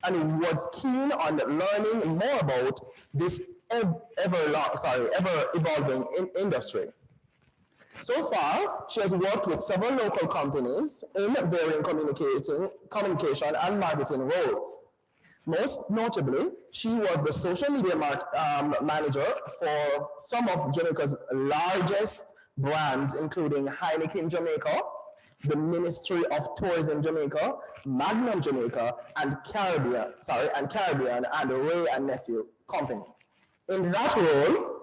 and was keen on learning more about this ever-evolving industry. So far, she has worked with several local companies in varying communication and marketing roles. Most notably, she was the social media manager for some of Jamaica's largest brands, including Heineken Jamaica, the Ministry of Tourism Jamaica, Magnum Jamaica, and Caribbean and Ray and Nephew Company. In that role,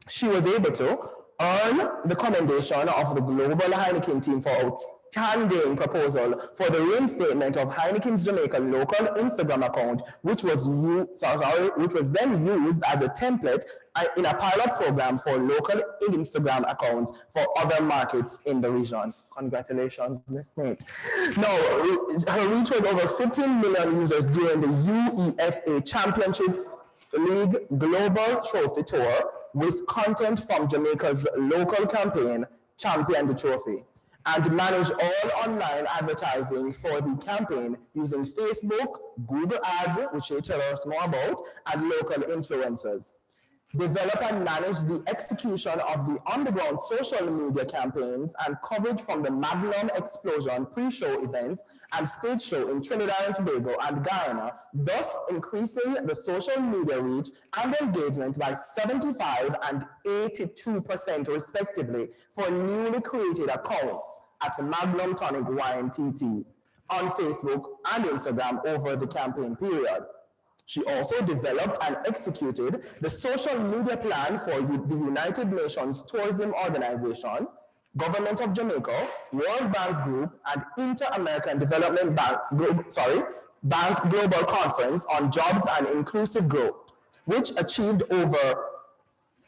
she was able to earn the commendation of the global Heineken team for outstanding proposal for the reinstatement of Heineken's Jamaica local Instagram account, which was then used as a template in a pilot program for local Instagram accounts for other markets in the region. Congratulations, Ms. Smith. Now, her reach was over 15 million users during the UEFA Championships League Global Trophy Tour, with content from Jamaica's local campaign, Champion the Trophy, and manage all online advertising for the campaign using Facebook, Google Ads, which they tell us more about, and local influencers. Develop and manage the execution of the underground social media campaigns and coverage from the Magnum Explosion pre-show events and stage show in Trinidad and Tobago and Guyana, thus increasing the social media reach and engagement by 75% and 82% respectively for newly created accounts at Magnum Tonic YNTT on Facebook and Instagram over the campaign period. She also developed and executed the social media plan for the United Nations Tourism Organization, Government of Jamaica, World Bank Group, and Inter-American Development Bank Global Conference on Jobs and Inclusive Growth, which achieved over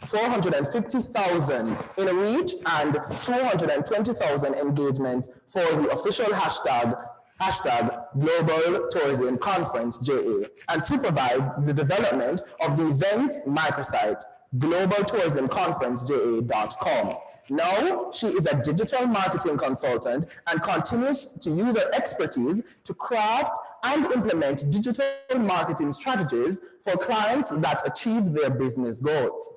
450,000 in reach and 220,000 engagements for the official hashtag Global Tourism Conference, JA, and supervised the development of the events microsite, globaltourismconferenceja.com. Now, she is a digital marketing consultant and continues to use her expertise to craft and implement digital marketing strategies for clients that achieve their business goals.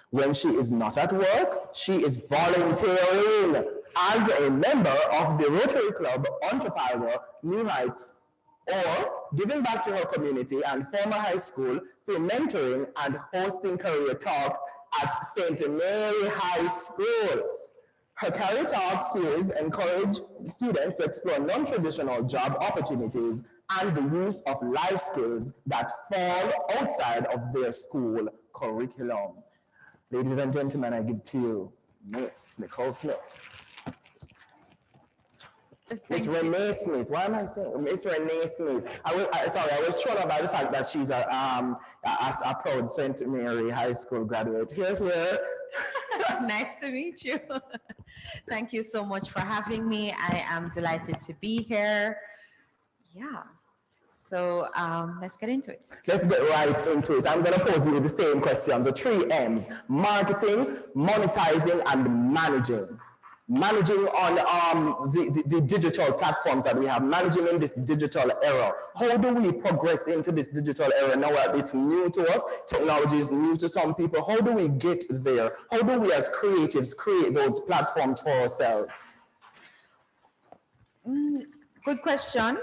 When she is not at work, she is volunteering as a member of the Rotary Club on Trafalgar, New Heights, or giving back to her community and former high school through mentoring and hosting career talks at St. Mary High School. Her Career Talk series encourage students to explore non-traditional job opportunities and the use of life skills that fall outside of their school curriculum. Ladies and gentlemen, I give to you Miss Nicole Smith. Miss Renee Smith. Why am I saying Miss Renee Smith? I was thrown off by the fact that she's a proud St. Mary High School graduate. Here. Nice to meet you. Thank you so much for having me. I am delighted to be here. Yeah. So let's get into it. Let's get right into it. I'm going to pose you the same questions, the 3 M's: marketing, monetizing, and managing. Managing on the digital platforms that we have, managing in this digital era. How do we progress into this digital era now that it's new to us? Technology is new to some people. How do we get there? How do we as creatives create those platforms for ourselves? Good question.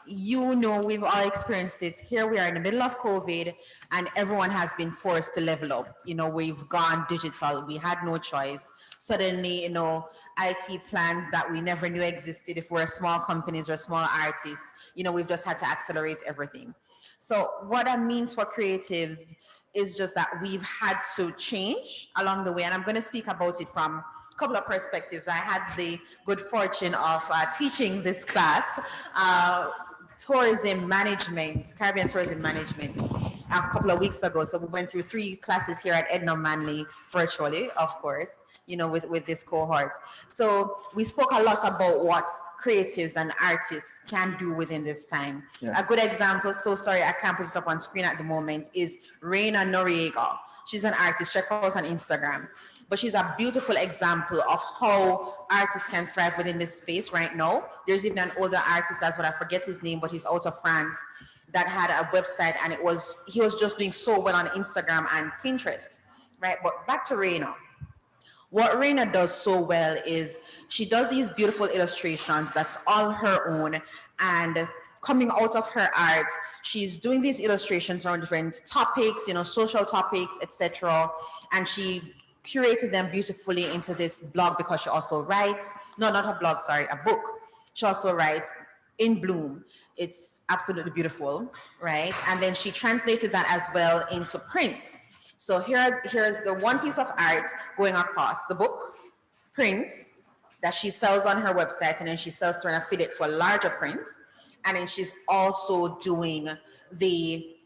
You know, we've all experienced it. Here we are in the middle of COVID and everyone has been forced to level up. You know, we've gone digital. We had no choice. Suddenly, you know, IT plans that we never knew existed if we're small companies or small artists, you know, we've just had to accelerate everything. So what that means for creatives is just that we've had to change along the way. And I'm going to speak about it from a couple of perspectives. I had the good fortune of teaching this class, tourism management, Caribbean tourism management, a couple of weeks ago. So we went through 3 classes here at Edna Manley virtually, of course, you know, with this cohort. So we spoke a lot about what creatives and artists can do within this time. Yes. A good example, so sorry, I can't put it up on screen at the moment, is Reina Noriega. She's an artist, check her out on Instagram. But she's a beautiful example of how artists can thrive within this space right now. There's even an older artist as well, I forget his name, but he's out of France, that had a website, and he was just doing so well on Instagram and Pinterest, right? But back to Reina. What Reina does so well is she does these beautiful illustrations that's all her own, and coming out of her art, she's doing these illustrations around different topics, social topics, etc. And she curated them beautifully into this blog, because she also writes, no, not a blog, sorry, a book. She also writes in Bloom. It's absolutely beautiful, right? And then she translated that as well into prints. So here's the one piece of art going across the book, prints that she sells on her website, and then she sells through an affiliate for larger prints. And then she's also doing the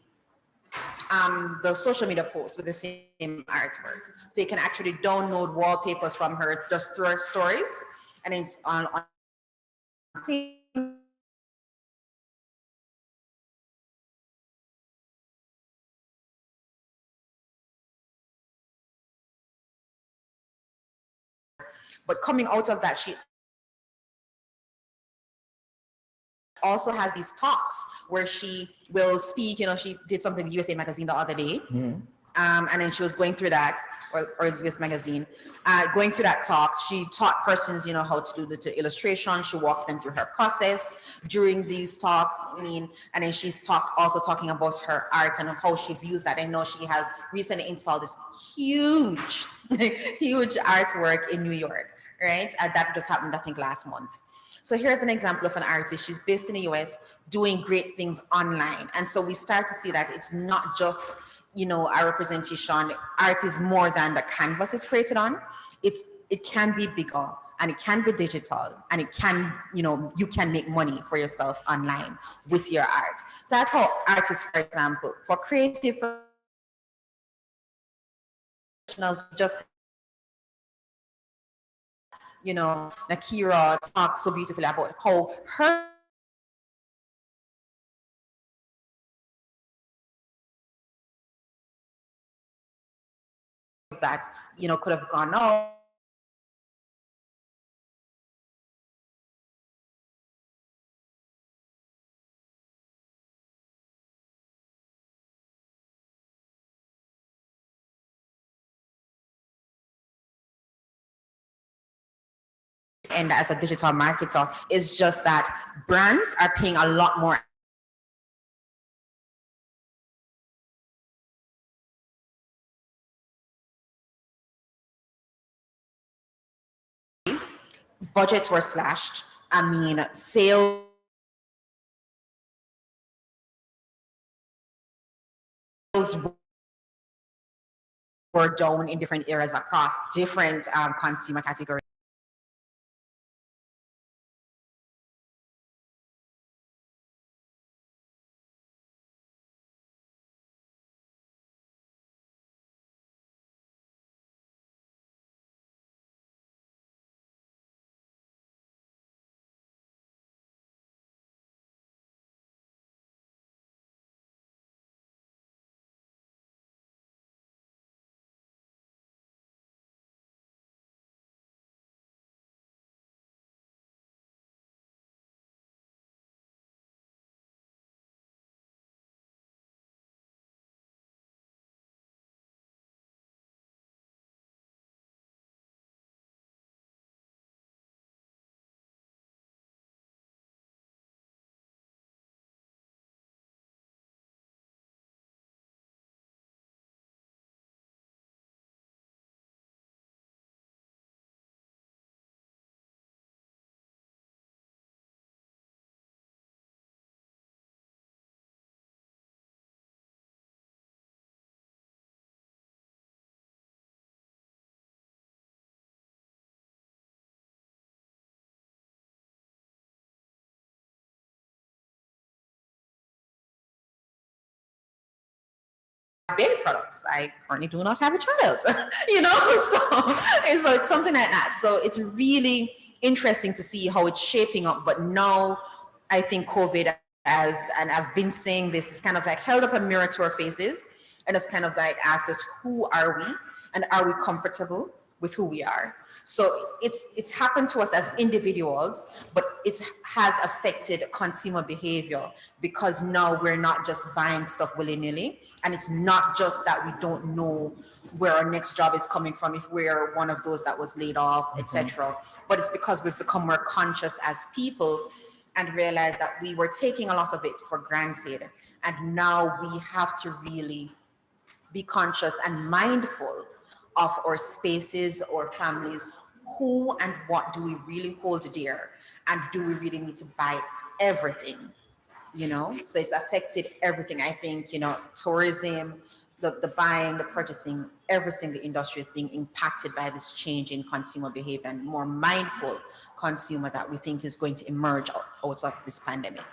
social media posts with the same artwork. So you can actually download wallpapers from her just through her stories, and it's on but coming out of that, she also has these talks where she will speak. She did something with USA Magazine the other day. And then she was going through that, or US Magazine, going through that talk. She taught persons, how to do the illustration. She walks them through her process during these talks. And then she's also talking about her art and how she views that. I know she has recently installed this huge, huge artwork in New York, right? That just happened, I think, last month. So here's an example of an artist. She's based in the US doing great things online. And so we start to see that it's not just, our representation. Art is more than the canvas is created on. It can be bigger, and it can be digital, and it can, you can make money for yourself online with your art. So that's how artists, for example, for creative professionals, just Nakira talks so beautifully about how her that could have gone out. And as a digital marketer, it's just that brands are paying a lot more budgets were slashed. Sales were down in different areas across different consumer categories. Baby products. I currently do not have a child, so it's something like that. So it's really interesting to see how it's shaping up. But now I think COVID and I've been saying this, it's kind of like held up a mirror to our faces, and it's kind of like asked us, who are we, and are we comfortable with who we are. So it's happened to us as individuals, but it has affected consumer behavior because now we're not just buying stuff willy-nilly, and it's not just that we don't know where our next job is coming from if we're one of those that was laid off, etc. But it's because we've become more conscious as people and realized that we were taking a lot of it for granted, and now we have to really be conscious and mindful of our spaces or families. Who and what do we really hold dear, and do we really need to buy everything? So it's affected everything. I think, tourism, the buying, the purchasing, every single industry is being impacted by this change in consumer behavior, and more mindful consumer that we think is going to emerge out of this pandemic.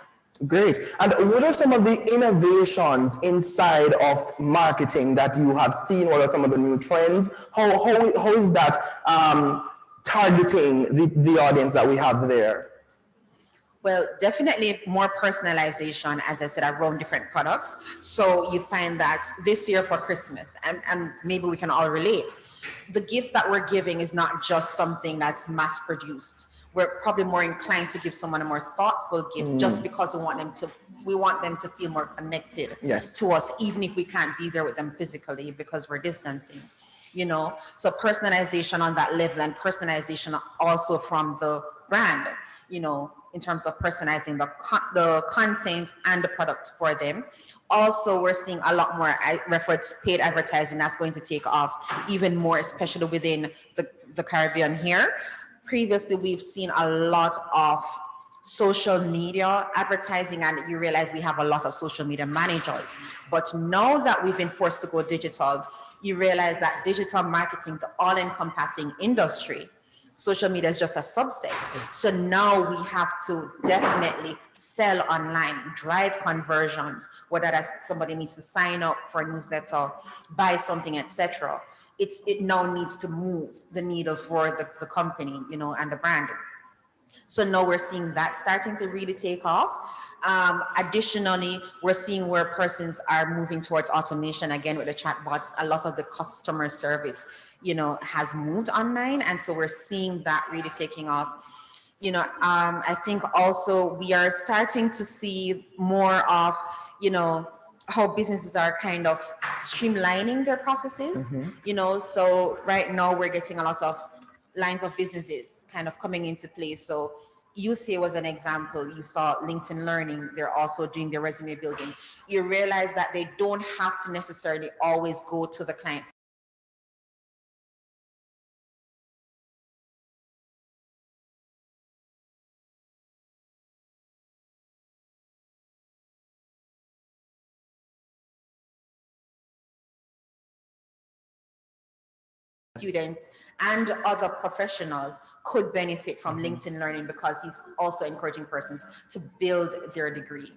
Great. And what are some of the innovations inside of marketing that you have seen? What are some of the new trends? How is that targeting the audience that we have there? Well, definitely more personalization, as I said, around different products. So you find that this year for Christmas, and maybe we can all relate, the gifts that we're giving is not just something that's mass produced. We're probably more inclined to give someone a more thoughtful gift just because we want them to feel more connected to us, even if we can't be there with them physically because we're distancing. So personalization on that level, and personalization also from the brand, in terms of personalizing the content and the product for them. Also, we're seeing a lot more, I refer to paid advertising, that's going to take off even more, especially within the Caribbean here. Previously, we've seen a lot of social media advertising, and you realize we have a lot of social media managers. But now that we've been forced to go digital, you realize that digital marketing, the all-encompassing industry, social media is just a subset. So now we have to definitely sell online, drive conversions, whether that's somebody needs to sign up for a newsletter, buy something, etc. It now needs to move the needle for the company, and the brand. So now we're seeing that starting to really take off. Additionally, we're seeing where persons are moving towards automation again with the chatbots. A lot of the customer service, has moved online, and so we're seeing that really taking off. I think also we are starting to see more of, how businesses are kind of streamlining their processes. So right now we're getting a lot of lines of businesses kind of coming into place. So UCA was an example. You saw LinkedIn Learning, they're also doing their resume building. You realize that they don't have to necessarily always go to the client. Students and other professionals could benefit from LinkedIn Learning, because he's also encouraging persons to build their degree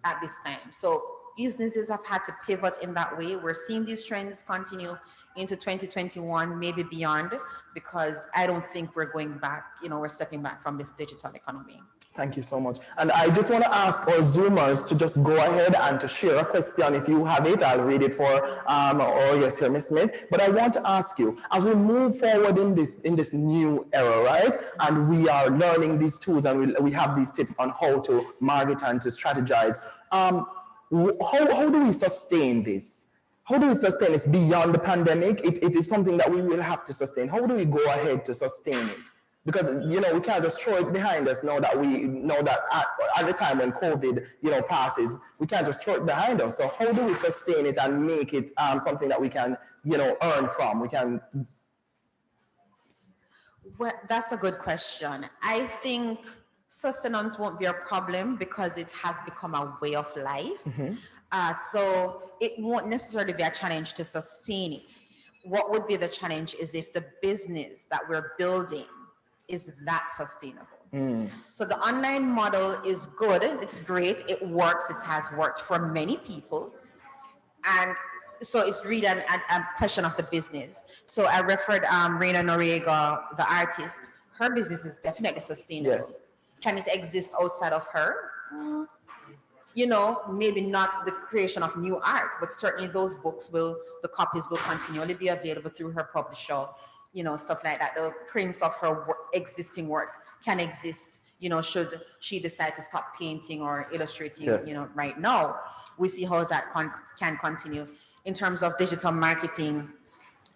at this time. So businesses have had to pivot in that way. We're seeing these trends continue into 2021, maybe beyond, because I don't think we're going back, we're stepping back from this digital economy. Thank you so much. And I just want to ask our Zoomers to just go ahead and to share a question if you have it. I'll read it for, yes, here, Ms. Smith. But I want to ask you, as we move forward in this new era, right? And we are learning these tools, and we have these tips on how to market and to strategize. How do we sustain this? How do we sustain this beyond the pandemic? It is something that we will have to sustain. How do we go ahead to sustain it? Because, we can't just throw it behind us now that we know that at the time when COVID, passes, we can't just throw it behind us. So how do we sustain it and make it something that we can, earn from? Well, that's a good question. I think sustenance won't be a problem because it has become a way of life. So it won't necessarily be a challenge to sustain it. What would be the challenge is if the business that we're building is that sustainable. So the online model is good, it's great, it works, it has worked for many people. And so it's really a question of the business. So I referred Reina Noriega, the artist, her business is definitely sustainable. Yes. Can it exist outside of her? Maybe not the creation of new art, but certainly those books the copies will continually be available through her publisher. stuff like that. The prints of her existing work can exist, should she decide to stop painting or illustrating, Yes. right now. We see how that can continue. In terms of digital marketing,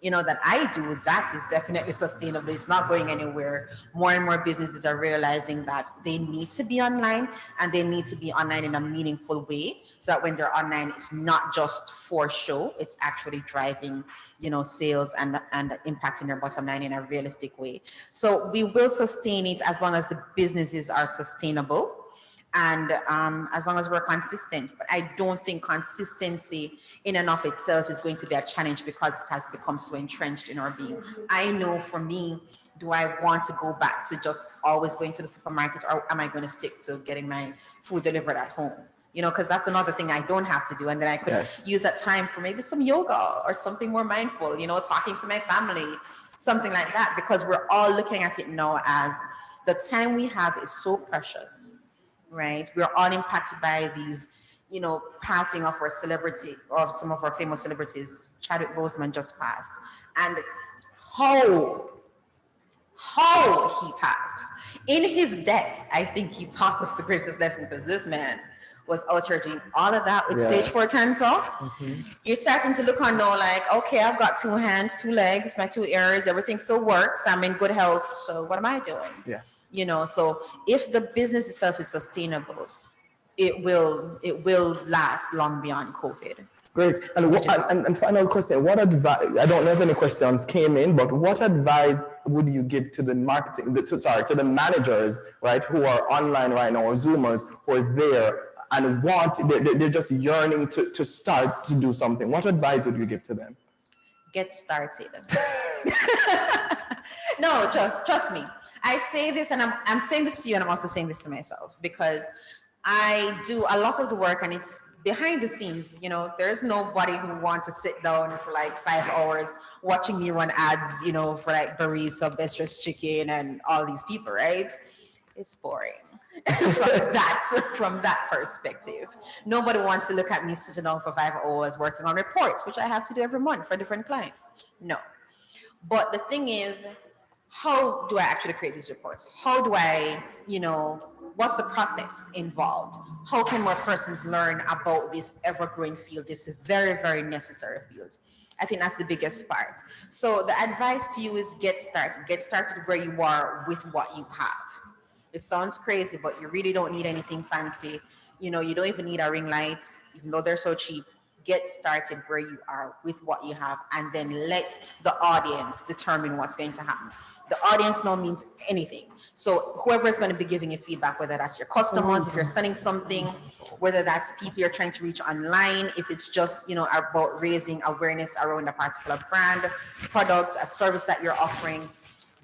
that I do, that is definitely sustainable. It's not going anywhere. More and more businesses are realizing that they need to be online, and they need to be online in a meaningful way, so that when they're online, it's not just for show, it's actually driving, sales, and impacting their bottom line in a realistic way. So we will sustain it as long as the businesses are sustainable, and as long as we're consistent. But I don't think consistency in and of itself is going to be a challenge, because it has become so entrenched in our being. I know for me, do I want to go back to just always going to the supermarket, or am I going to stick to getting my food delivered at home? Because that's another thing I don't have to do, and then I could Yes. use that time for maybe some yoga or something more mindful, talking to my family, something like that, because we're all looking at it now as the time we have is so precious, right? We're all impacted by these, passing of our celebrity, or some of our famous celebrities. Chadwick Boseman just passed, and how he passed. In his death, I think he taught us the greatest lesson, because this man was out here doing all of that with stage 4 Yes. cancer. You're starting to look on now like, okay, I've got 2 hands, 2 legs, my 2 ears, everything still works. I'm in good health. So what am I doing? Yes. So if the business itself is sustainable, it will last long beyond COVID. Great. And, and final question, what advice, I don't know if any questions came in, but what advice would you give to the to the managers, right, who are online right now, or Zoomers who are there and they're just yearning to start to do something? What advice would you give to them? Get started. No, just trust me. I say this, and I'm saying this to you, and I'm also saying this to myself, because I do a lot of the work, and it's behind the scenes. There's nobody who wants to sit down for like 5 hours watching me run ads, for like burrito, best dressed chicken, and all these people, right? It's boring. From that perspective, nobody wants to look at me sitting down for 5 hours working on reports, which I have to do every month for different clients. No. But the thing is, how do I actually create these reports? How do I, what's the process involved? How can more persons learn about this ever-growing field, this very, very necessary field? I think that's the biggest part. So the advice to you is get started. Get started where you are with what you have. It sounds crazy, but you really don't need anything fancy. You don't even need a ring light, even though they're so cheap. Get started where you are with what you have, and then let the audience determine what's going to happen. The audience now means anything. So whoever is going to be giving you feedback, whether that's your customers, if you're selling something, whether that's people you're trying to reach online, if it's just, about raising awareness around a particular brand, product, a service that you're offering,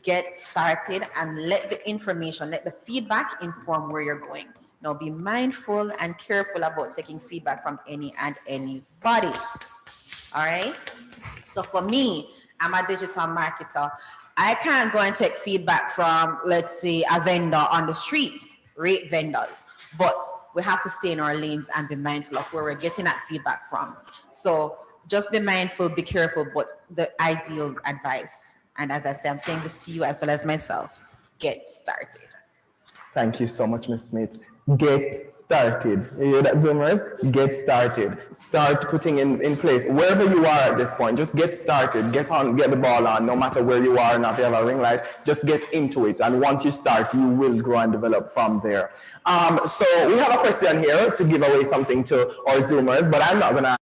get started and let the information, let the feedback inform where you're going. Now be mindful and careful about taking feedback from any and anybody. All right? So for me, I'm a digital marketer. I can't go and take feedback from, let's say, a vendor on the street, rate vendors. But we have to stay in our lanes and be mindful of where we're getting that feedback from. So just be mindful, be careful, but the ideal advice, and as I say, I'm saying this to you as well as myself, get started. Thank you so much, Ms. Smith. Get started. You hear that, Zoomers? Get started. Start putting in place wherever you are at this point. Just get started. Get on, get the ball on. No matter where you are, not if you have a ring light, just get into it. And once you start, you will grow and develop from there. So we have a question here to give away something to our Zoomers, but I'm not gonna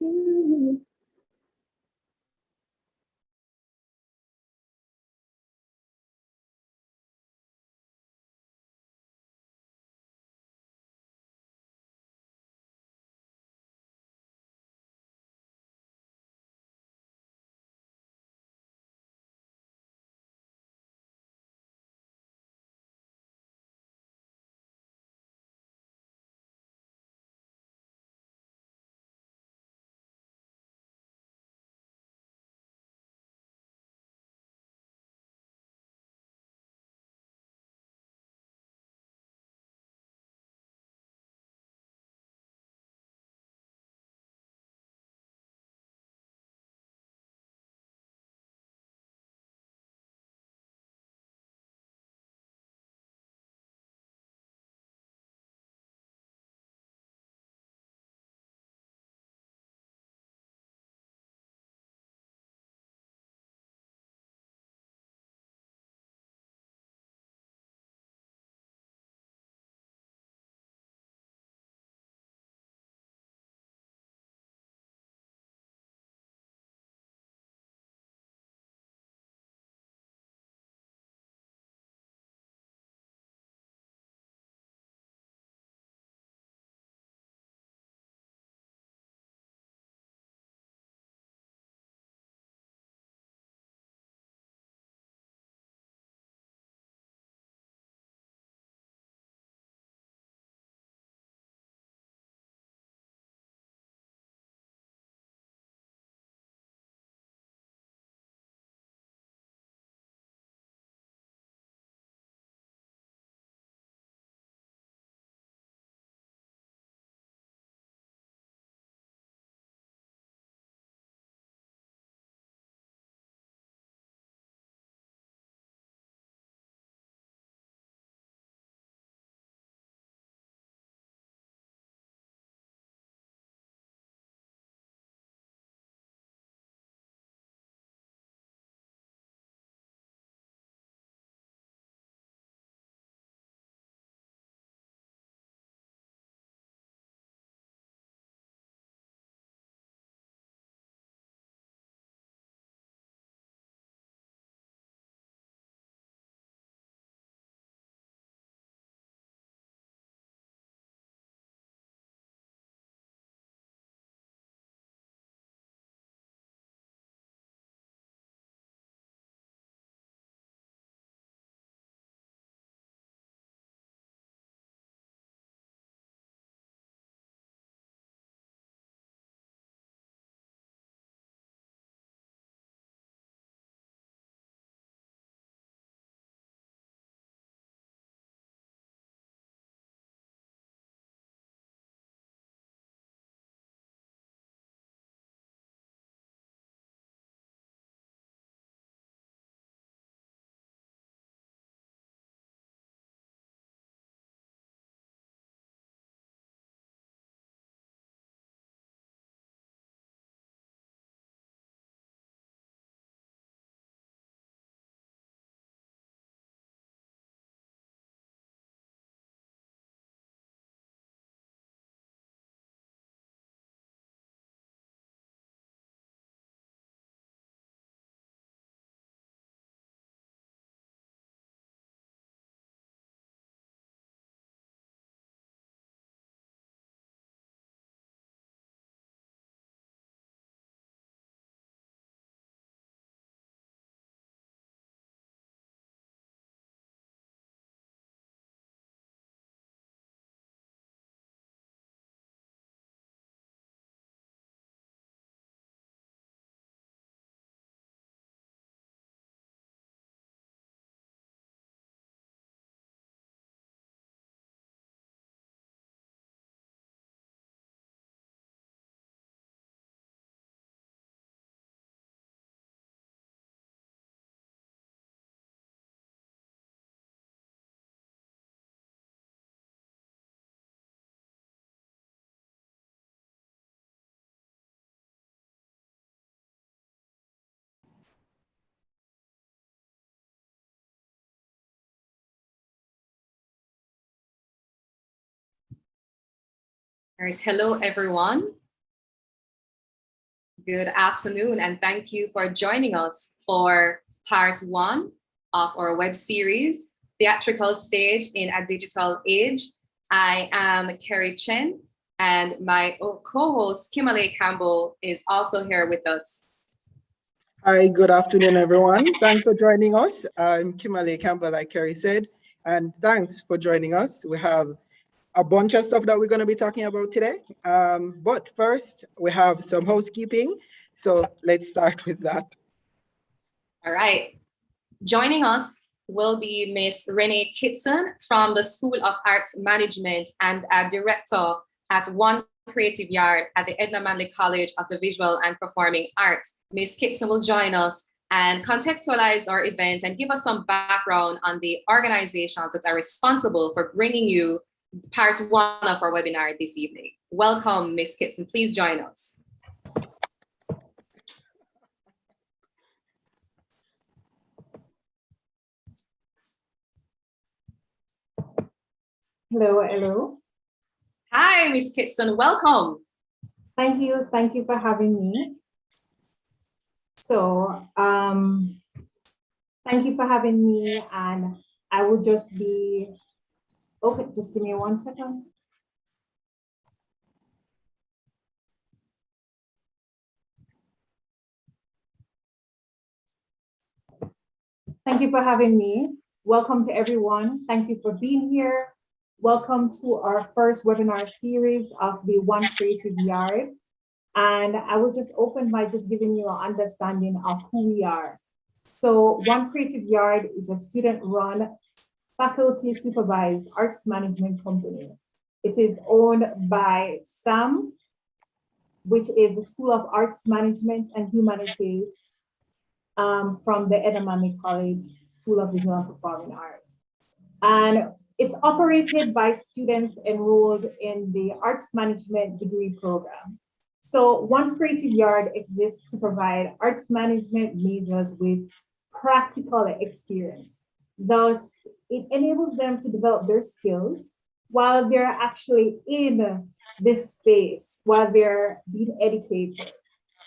All right, hello everyone. Good afternoon, and thank you for joining us for part one of our web series, Theatrical Stage in a Digital Age. I am Kerry Chen, and my co-host, Kimberly Campbell, is also here with us. Hi, good afternoon, everyone. Thanks for joining us. I'm Kimberly Campbell, like Kerry said, and thanks for joining us. We have a bunch of stuff that we're going to be talking about today. But first, we have some housekeeping. So let's start with that. All right. Joining us will be Miss Renee Kitson from the School of Arts Management and a director at One Creative Yard at the Edna Manley College of the Visual and Performing Arts. Miss Kitson will join us and contextualize our event and give us some background on the organizations that are responsible for bringing you part one of our webinar this evening. Welcome, Miss Kitson. Please join us. Hello. Hi, Miss Kitson. Welcome. Thank you for having me. So, thank you for having me, and I will just be, okay, just give me 1 second. Thank you for having me. Welcome to everyone. Thank you for being here. Welcome to our first webinar series of the One Creative Yard. And I will just open by just giving you an understanding of who we are. So One Creative Yard is a student-run, faculty-supervised arts management company. It is owned by SAM, which is the School of Arts Management and Humanities from the Edna Manley College School of Visual and Performing Arts. And it's operated by students enrolled in the Arts Management degree program. So One Creative Yard exists to provide arts management majors with practical experience. Thus, it enables them to develop their skills while they're actually in this space, while they're being educated.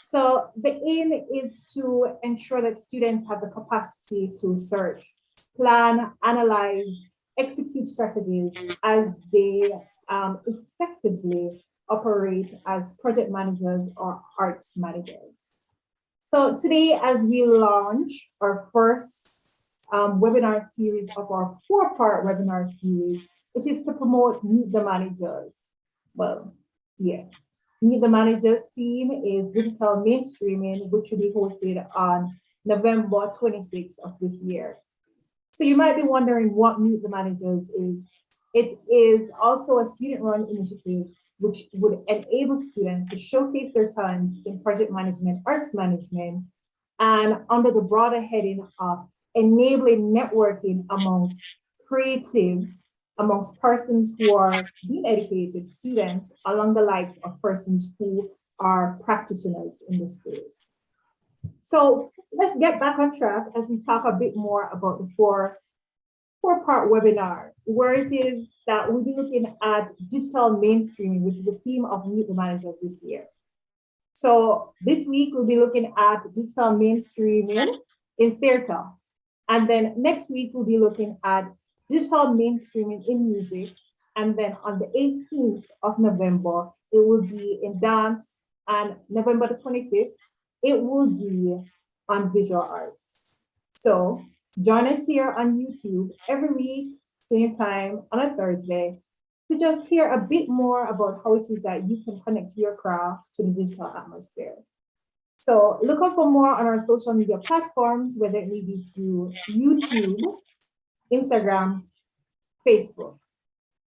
So the aim is to ensure that students have the capacity to search, plan, analyze, execute strategies as they effectively operate as project managers or arts managers. So today, as we launch our first webinar series of our 4-part webinar series, it is to promote Meet the Managers. Well, yeah. Meet the Managers theme is digital mainstreaming, which will be hosted on November 26th of this year. So you might be wondering what Meet the Managers is. It is also a student-run initiative which would enable students to showcase their talents in project management, arts management, and under the broader heading of enabling networking amongst creatives, amongst persons who are being educated, students, along the likes of persons who are practitioners in this space. So let's get back on track as we talk a bit more about the four-part webinar, where it is that we'll be looking at digital mainstreaming, which is the theme of Meet the Managers this year. So this week, we'll be looking at digital mainstreaming in theater. And then next week, we'll be looking at digital mainstreaming in music. And then on the 18th of November, it will be in dance. And November the 25th, it will be on visual arts. So join us here on YouTube every week, same time on a Thursday, to just hear a bit more about how it is that you can connect your craft to the digital atmosphere. So look out for more on our social media platforms, whether it may be through YouTube, Instagram, Facebook.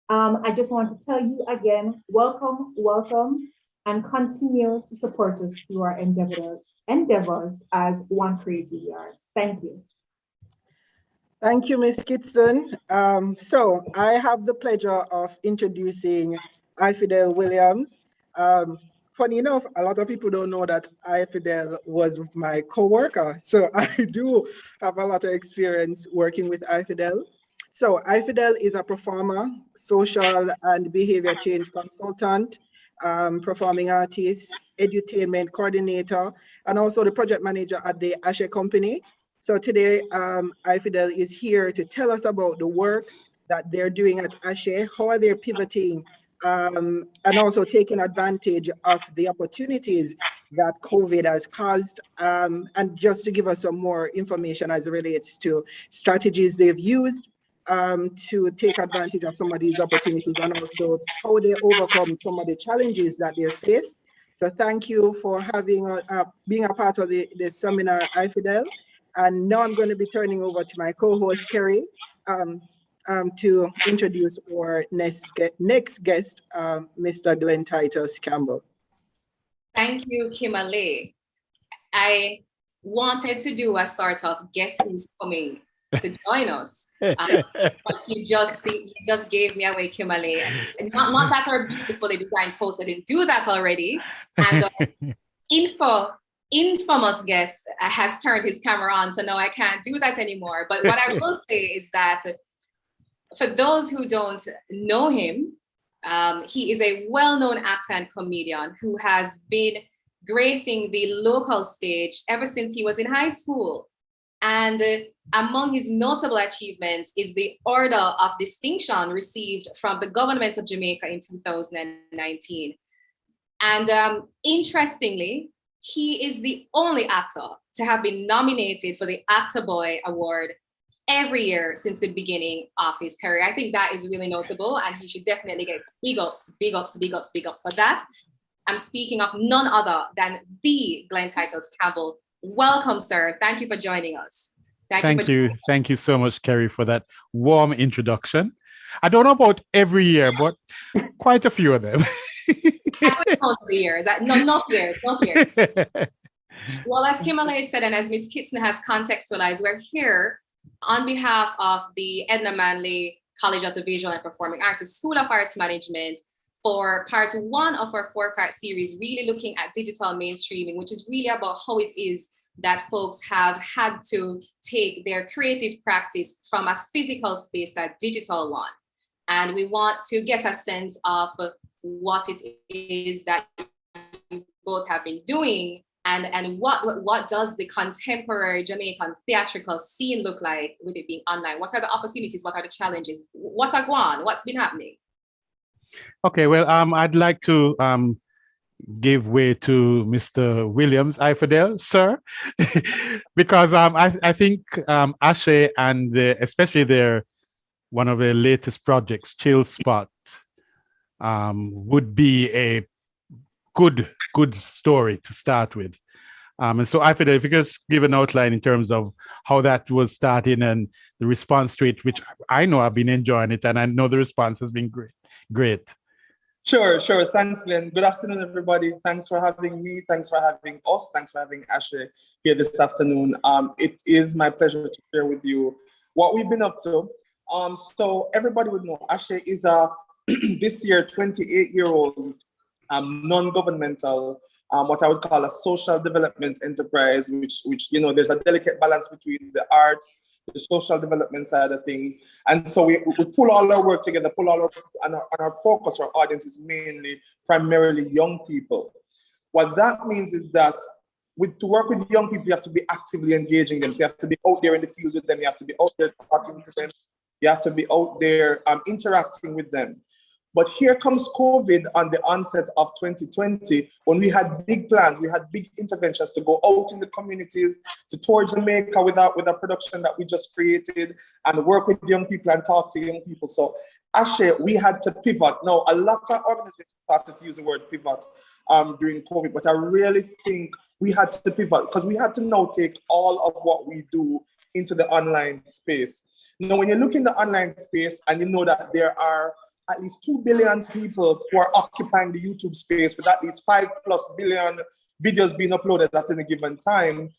I just want to tell you again, welcome, and continue to support us through our endeavors as One Creative Yard. Thank you. Thank you, Ms. Kitson. So I have the pleasure of introducing Ifidel Williams. Funny enough, a lot of people don't know that Ifidel was my co-worker. So I do have a lot of experience working with Ifidel. So Ifidel is a performer, social and behavior change consultant, performing artist, edutainment coordinator, and also the project manager at the Ashe company. So today, iFidel is here to tell us about the work that they're doing at Ashe, how are they pivoting, and also taking advantage of the opportunities that COVID has caused, and just to give us some more information as it relates to strategies they've used to take advantage of some of these opportunities, and also how they overcome some of the challenges that they face. So thank you for having being a part of the seminar, iFidel. And now I'm going to be turning over to my co-host, Kerry, to introduce our next guest, Mr. Glenn Titus Campbell. Thank you, Kimberly. I wanted to do a sort of guess who's coming to join us. But you just gave me away, Kimberly. And not that our beautifully designed post, I didn't do that already. And infamous guest has turned his camera on, so no, I can't do that anymore. But what I will say is that for those who don't know him, he is a well-known actor and comedian who has been gracing the local stage ever since he was in high school. And among his notable achievements is the Order of Distinction received from the government of Jamaica in 2019. And interestingly, he is the only actor to have been nominated for the Actor Boy Award every year since the beginning of his career. I think that is really notable, and he should definitely get big ups for that. I'm speaking of none other than the Glenn Titus Campbell. Welcome, sir. Thank you for joining us. Thank you. Thank you so much, Kerry, for that warm introduction. I don't know about every year, but quite a few of them. I would count the years. Not years. Well, as Kimberly said, and as Ms. Kitson has contextualized, we're here on behalf of the Edna Manley College of the Visual and Performing Arts, the School of Arts Management, for part one of our 4-part series, really looking at digital mainstreaming, which is really about how it is that folks have had to take their creative practice from a physical space to a digital one. And we want to get a sense of what it is that you both have been doing, and what does the contemporary Jamaican theatrical scene look like with it being online? What are the opportunities? What are the challenges? What's been happening? Okay, well, I'd like to give way to Mr. Williams, iFidel, sir, because I think Ashe and especially one of their latest projects, Chill Spot, would be a good story to start with. And so iFidel, if you could just give an outline in terms of how that was starting and the response to it, which I know I've been enjoying it, and I know the response has been great. Sure. Thanks, Glenn. Good afternoon, everybody. Thanks for having me. Thanks for having us. Thanks for having Ashe here this afternoon. It is my pleasure to share with you what we've been up to. So everybody would know Ashe is a this year 28-year-old non-governmental, what I would call a social development enterprise, which there's a delicate balance between the arts, the social development side of things. And so we pull all our work together, and our focus, our audience is primarily young people. What that means is that to work with young people, you have to be actively engaging them. So you have to be out there in the field with them. You have to be out there talking to them. You have to be out there interacting with them. But here comes COVID on the onset of 2020, when we had big plans, we had big interventions to go out in the communities, to tour Jamaica with a production that we just created, and work with young people and talk to young people. So Ashe, we had to pivot. Now, a lot of organizations started to use the word pivot during COVID, but I really think we had to pivot because we had to now take all of what we do into the online space. Now, when you look in the online space and you know that there are at least 2 billion people who are occupying the YouTube space with at least 5+ billion videos being uploaded at any given time,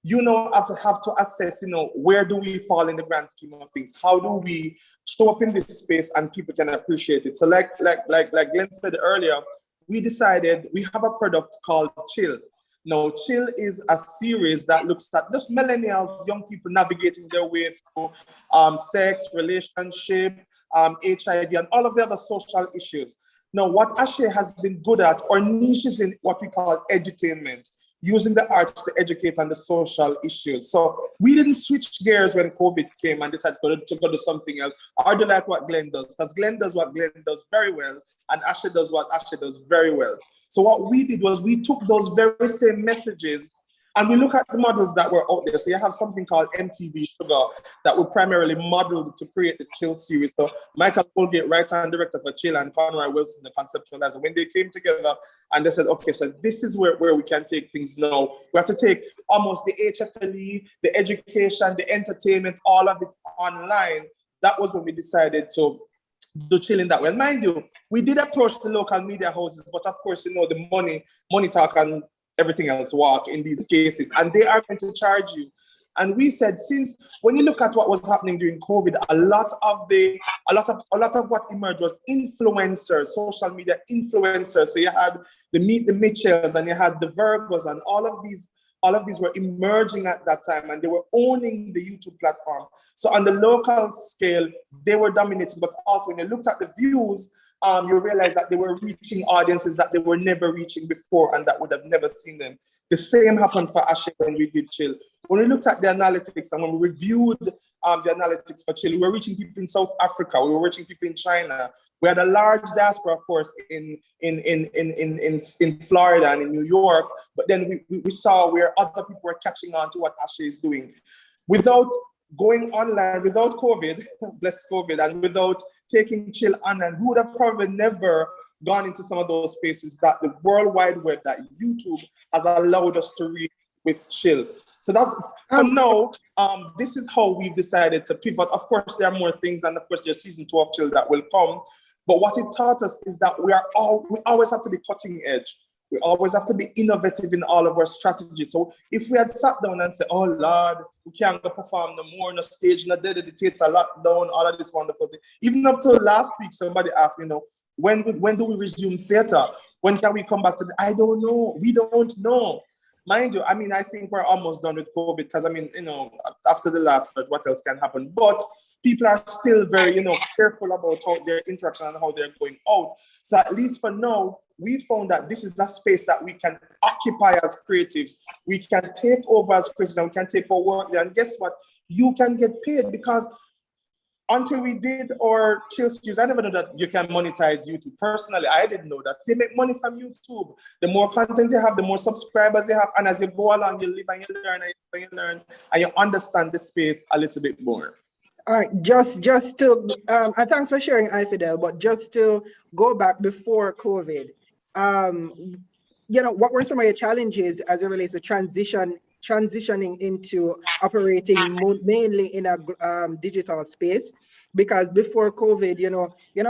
have to assess, where do we fall in the grand scheme of things? How do we show up in this space and people can appreciate it? So like Glenn said earlier, we decided we have a product called Chill. Now, Chill is a series that looks at just millennials, young people navigating their way through sex, relationship, HIV, and all of the other social issues. Now, what Ashe has been good at, or niches in what we call edutainment, using the arts to educate on the social issues. So we didn't switch gears when COVID came and decided to go do something else, or do like what Glenn does, because Glenn does what Glenn does very well, and Ashe does what Ashe does very well. So what we did was we took those very same messages and we look at the models that were out there. So you have something called MTV Sugar that we primarily modeled to create the Chill series. So Michael Colgate, writer-hand director for Chill, and Conroy Wilson, the conceptualizer, when they came together and they said, okay, so this is where we can take things now. We have to take almost the HFLE, the education, the entertainment, all of it online. That was when we decided to do Chilling that way. And mind you, we did approach the local media houses, but of course, you know, the money talk and everything else walk in these cases, and they are going to charge you. And we said, since when you look at what was happening during COVID, a lot of what emerged was influencers, social media influencers. So you had the Meet the Mitchells and you had the Virgos, and all of these were emerging at that time, and they were owning the YouTube platform. So on the local scale, they were dominating, but also when you looked at the views, you realize that they were reaching audiences that they were never reaching before and that would have never seen them. The same happened for Ashe when we did Chill. When we looked at the analytics and when we reviewed the analytics for Chill, we were reaching people in South Africa, we were reaching people in China. We had a large diaspora, of course, in Florida and in New York, but then we saw where other people were catching on to what Ashe is doing. Without going online, without COVID, bless COVID, and without taking Chill online, we would have probably never gone into some of those spaces that the World Wide Web, that YouTube has allowed us to reach with Chill. So that's, for now, this is how we've decided to pivot. Of course, there are more things, and of course, there's season 2 of Chill that will come. But what it taught us is that we always have to be cutting edge. We always have to be innovative in all of our strategies. So if we had sat down and said, oh Lord, we can't go perform no more, no stage, no the theater lockdown, all of this wonderful thing. Even up till last week, somebody asked me, when do we resume theater? When can we come back to I don't know. We don't know. Mind you, I think we're almost done with COVID because, after the last surge, what else can happen? But people are still very, careful about how their interaction and how they're going out. So at least for now, we found that this is a space that we can occupy as creatives. We can take over as creatives and we can take our work there. And guess what? You can get paid, because until we did our Chill series, I never knew that you can monetize YouTube. Personally, I didn't know that. They make money from YouTube. The more content you have, the more subscribers you have. And as you go along, you live and you learn and you learn and you understand the space a little bit more. All right, just to, and thanks for sharing, Fidel, but just to go back before COVID, what were some of your challenges as it relates to transitioning into operating mainly in a digital space? Because before COVID,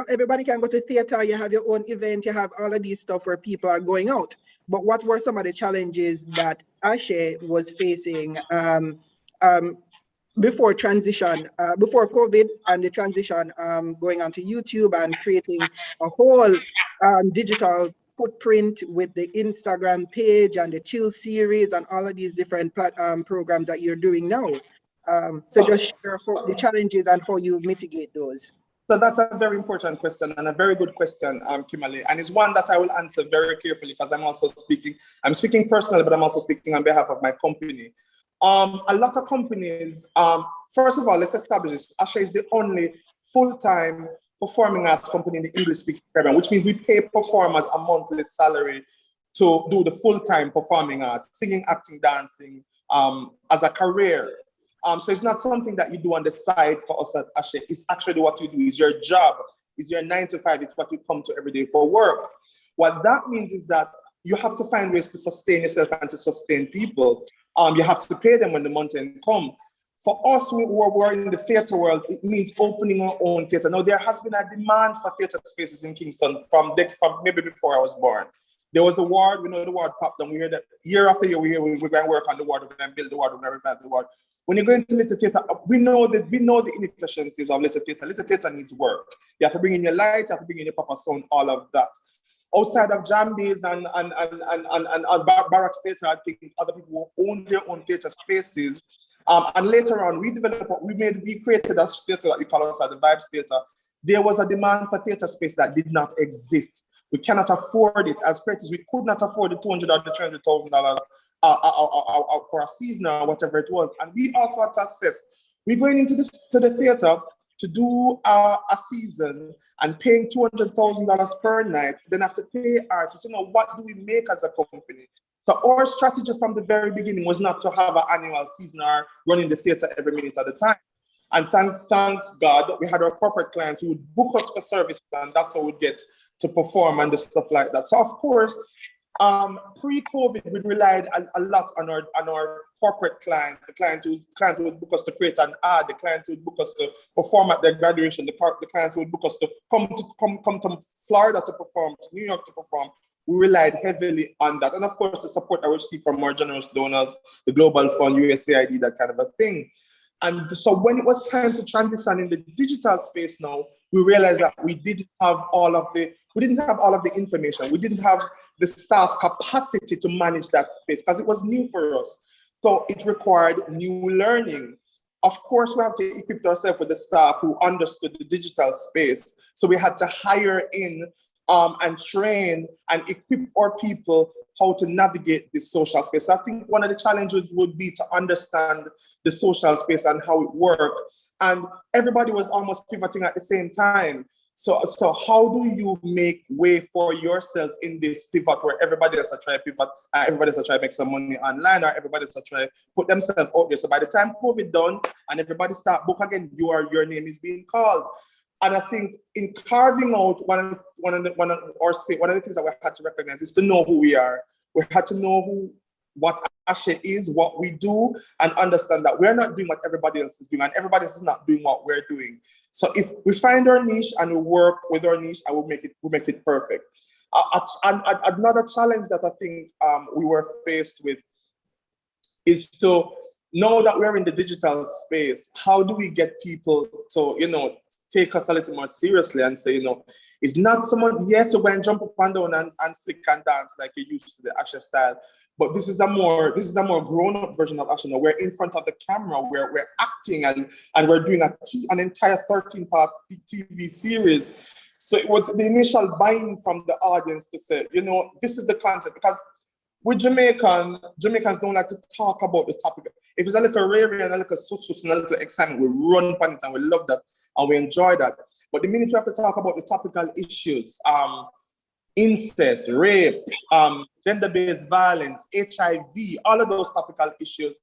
everybody can go to theater, you have your own event, you have all of these stuff where people are going out. But what were some of the challenges that Ashe was facing before COVID and the transition going onto YouTube and creating a whole digital footprint with the Instagram page and the Chill series and all of these different programs that you're doing now? So just share the challenges and how you mitigate those. So that's a very important question and a very good question, Kimberly. And it's one that I will answer very carefully because I'm speaking personally, but I'm also speaking on behalf of my company. A lot of companies, first of all, let's establish this. Ashe is the only full-time performing arts company in the English-speaking program, which means we pay performers a monthly salary to do the full-time performing arts, singing, acting, dancing, as a career. So it's not something that you do on the side for us at Ashe. It's actually what you do. It's your job. It's your 9 to 5. It's what you come to every day for work. What that means is that you have to find ways to sustain yourself and to sustain people. You have to pay them when the month end come. For us who are in the theater world, it means opening our own theater. Now, there has been a demand for theater spaces in Kingston from maybe before I was born. There was the ward, we know the ward popped down. We hear that year after year, we're going to work on the ward, we're going to build the ward, we're going to revive the ward. When you go into little theater, we know the inefficiencies of little theater. Little theater needs work. You have to bring in your lights, you have to bring in your proper sound, all of that. Outside of Jambies and Barracks Theatre, I think other people who own their own theatre spaces. And later on, we created a theatre that we call outside the Vibes Theatre. There was a demand for theatre space that did not exist. We cannot afford it as creators. We could not afford the $200 or the $300,000 for a season or whatever it was. And we also had to assess. We're going into the theater to do a season and paying $200,000 per night, then have to pay artists. What do we make as a company? So our strategy from the very beginning was not to have an annual season or running the theater every minute at a time. And thank God, we had our corporate clients who would book us for services, and that's how we get to perform and the stuff like that. So of course, pre-COVID, we relied a lot on our corporate clients, the client who would book us to create an ad, the client who would book us to perform at their graduation, the clients who would book us to come to Florida to perform, to New York to perform. We relied heavily on that. And of course, the support I received from more generous donors, the Global Fund, USAID, that kind of a thing. And so when it was time to transition in the digital space now, we realized that we didn't have all of the information. We didn't have the staff capacity to manage that space because it was new for us. So it required new learning. Of course, we have to equip ourselves with the staff who understood the digital space. So we had to hire in and train and equip our people how to navigate this social space. I think one of the challenges would be to understand the social space and how it works. And everybody was almost pivoting at the same time. So how do you make way for yourself in this pivot where everybody else try to pivot, everybody else try to make some money online, or everybody else try to put themselves out there? So by the time COVID done and everybody start book again, your name is being called. And I think in carving out one of the things that we had to recognize is to know who we are. We had to know what Ashe is, what we do, and understand that we're not doing what everybody else is doing, and everybody else is not doing what we're doing. So if we find our niche and we work with our niche, and we make it perfect. And another challenge that I think we were faced with is to know that we're in the digital space. How do we get people to, take us a little more seriously and say, it's not someone, yes, we're going to jump up and down and flick and dance like you used to the Ashe style, but this is a more grown-up version of Ashe. We're in front of the camera, we're acting, and we're doing an entire 13-part TV series. So it was the initial buy-in from the audience to say, this is the content, because with Jamaicans don't like to talk about the topic. If it's a little rare and a little sus and a little excitement, we run upon it and we love that and we enjoy that. But the minute we have to talk about the topical issues, incest, rape, gender-based violence, HIV, all of those topical issues,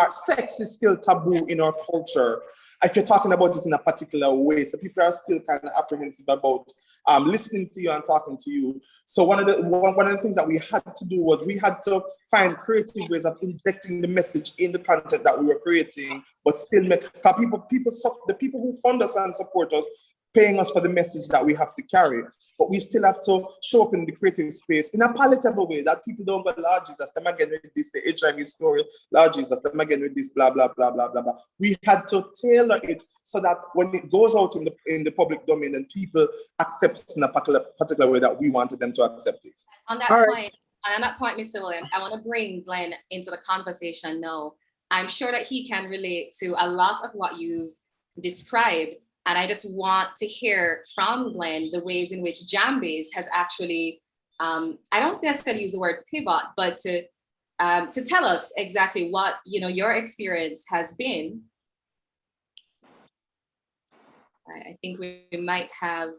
sex is still taboo in our culture. If you're talking about it in a particular way, so people are still kind of apprehensive about listening to you and talking to you. So one of the things that we had to do was we had to find creative ways of injecting the message in the content that we were creating, but still make the people who fund us and support us, paying us for the message that we have to carry. But we still have to show up in the creative space in a palatable way that people don't go, Lord Jesus, them again with this, the HIV story, Lord Jesus, them again with this, blah, blah, blah, blah, blah, blah. We had to tailor it so that when it goes out in the public domain and people accept it in a particular way that we wanted them to accept it. On that point, Mr. Williams, I want to bring Glenn into the conversation now. I'm sure that he can relate to a lot of what you've described. And I just want to hear from Glenn the ways in which Jambase has actually, I don't necessarily use the word pivot, but to tell us exactly what your experience has been. I think we might have,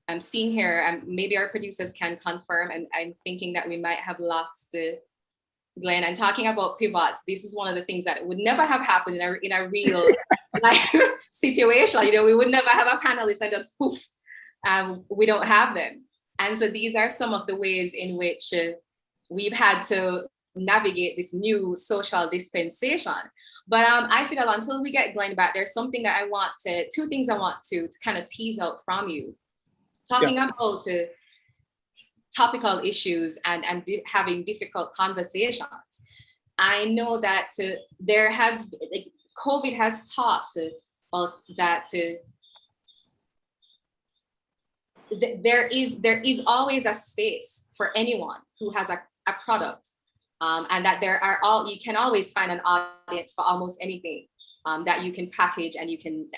I'm seeing here, maybe our producers can confirm, and I'm thinking that we might have lost Glenn. And talking about pivots, this is one of the things that would never have happened in a real situation. We would never have a panelist and just poof, we don't have them. And so these are some of the ways in which we've had to navigate this new social dispensation. But I feel that until we get Glenn back, there's something that two things I want to kind of tease out from you. Talking about topical issues and having difficult conversations. I know that COVID has taught us that there is always a space for anyone who has a product, and that you can always find an audience for almost anything that you can package and you can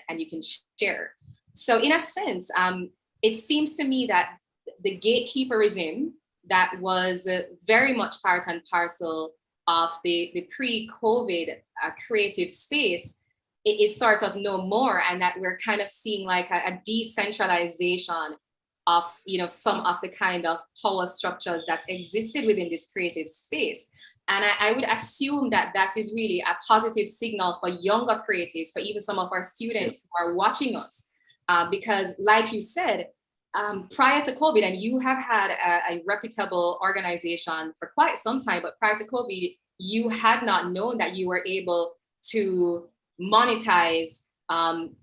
share. So in a sense, it seems to me that the gatekeeperism that was very much part and parcel of the pre-COVID creative space is sort of no more, and that we're kind of seeing like a decentralization of, you know, some of the kind of power structures that existed within this creative space. And I would assume that that is really a positive signal for younger creatives, for even some of our students who are watching us. Because like you said, prior to COVID, and you have had a reputable organization for quite some time, but prior to COVID, you had not known that you were able to monetize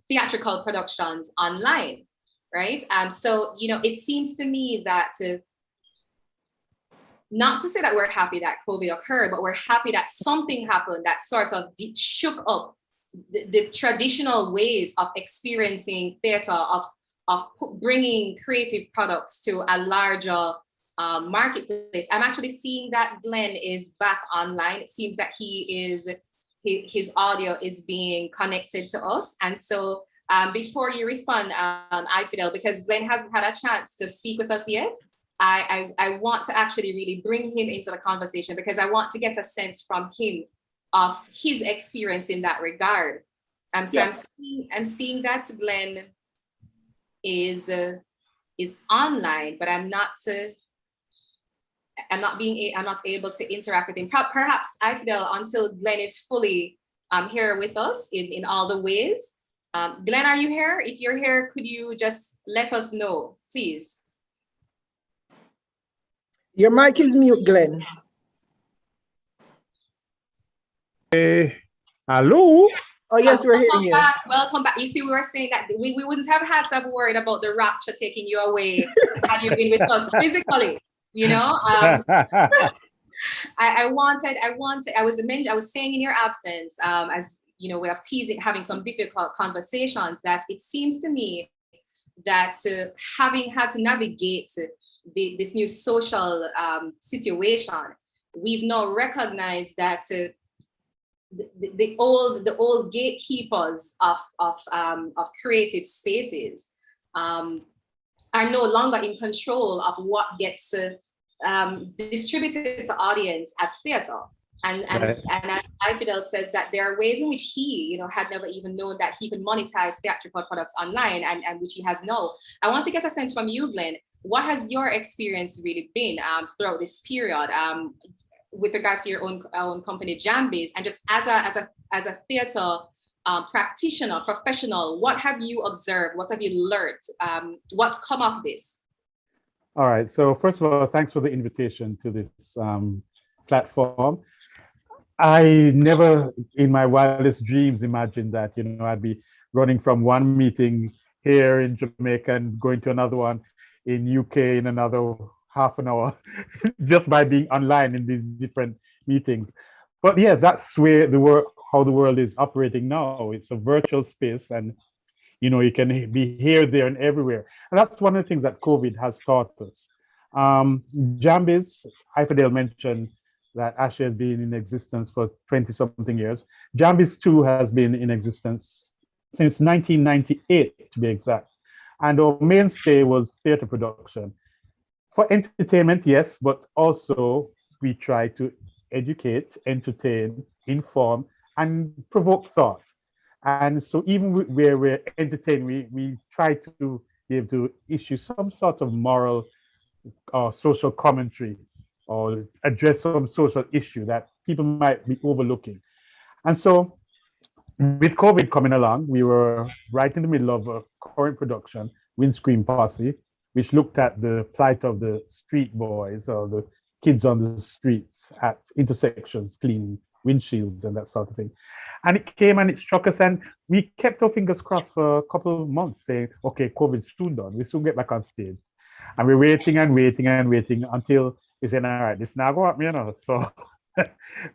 theatrical productions online, right? So, you know, it seems to me that not to say that we're happy that COVID occurred, but we're happy that something happened that sort of shook up the traditional ways of experiencing theater, of bringing creative products to a larger marketplace. I'm actually seeing that Glenn is back online. It seems that his audio is being connected to us. And so before you respond, Ifidel, because Glenn hasn't had a chance to speak with us yet, I want to actually really bring him into the conversation, because I want to get a sense from him of his experience in that regard. So I'm seeing that Glenn is online, but I'm not able to interact with him. Perhaps Ifidel, until Glenn is fully here with us in all the ways. Glenn, are you here? If you're here, could you just let us know, please? Your mic is mute, Glenn. Hello? Oh, yes, we're hearing you. Welcome back. You see, we were saying that we wouldn't have had to have worried about the rapture taking you away had you been with us physically, you know? I was saying in your absence, as you know, we have having some difficult conversations, that it seems to me that having had to navigate this new social situation, we've now recognized that the old gatekeepers of creative spaces are no longer in control of what gets distributed to audience as theater. And as Ifidel says, that there are ways in which he, you know, had never even known that he could monetize theatrical products online, and which he has now. I want to get a sense from you, Glenn. What has your experience really been throughout this period with regards to your own company, Jambiz, and just as a theater practitioner, professional? What have you observed? What have you learned? What's come of this? All right. So first of all, thanks for the invitation to this platform. I never in my wildest dreams imagined that, you know, I'd be running from one meeting here in Jamaica and going to another one in UK in another half an hour just by being online in these different meetings. But yeah, that's where how the world is operating now. It's a virtual space, and you know, you can be here, there, and everywhere. And that's one of the things that COVID has taught us. Jambiz, Ifidel mentioned that Ashe has been in existence for 20-something years. Jambiz 2 has been in existence since 1998, to be exact. And our mainstay was theater production. For entertainment, yes, but also we try to educate, entertain, inform, and provoke thought. And so even where we're entertained, we try to be able to issue some sort of moral or social commentary, or address some social issue that people might be overlooking. And so with COVID coming along, we were right in the middle of a current production, Windscreen Posse, which looked at the plight of the street boys, or the kids on the streets at intersections, cleaning windshields and that sort of thing. And it came and it struck us, and we kept our fingers crossed for a couple of months, saying, okay, COVID's soon done, we soon get back on stage. And we're waiting and waiting and waiting until we said, all right, this now go up, you know, so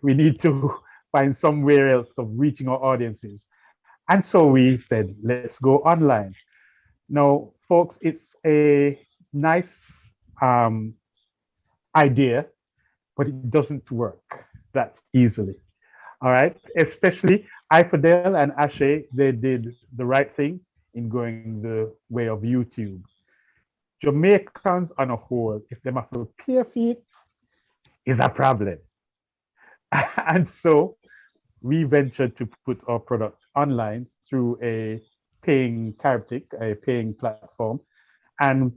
we need to find somewhere else of reaching our audiences. And so we said, let's go online. Now, folks, it's a nice idea, but it doesn't work that easily. All right, especially Ifidel and Ashe, they did the right thing in going the way of YouTube. Jamaicans on a whole, if they have to pay for it, is a problem. And so we ventured to put our product online through a paying chiropractic, a paying platform, and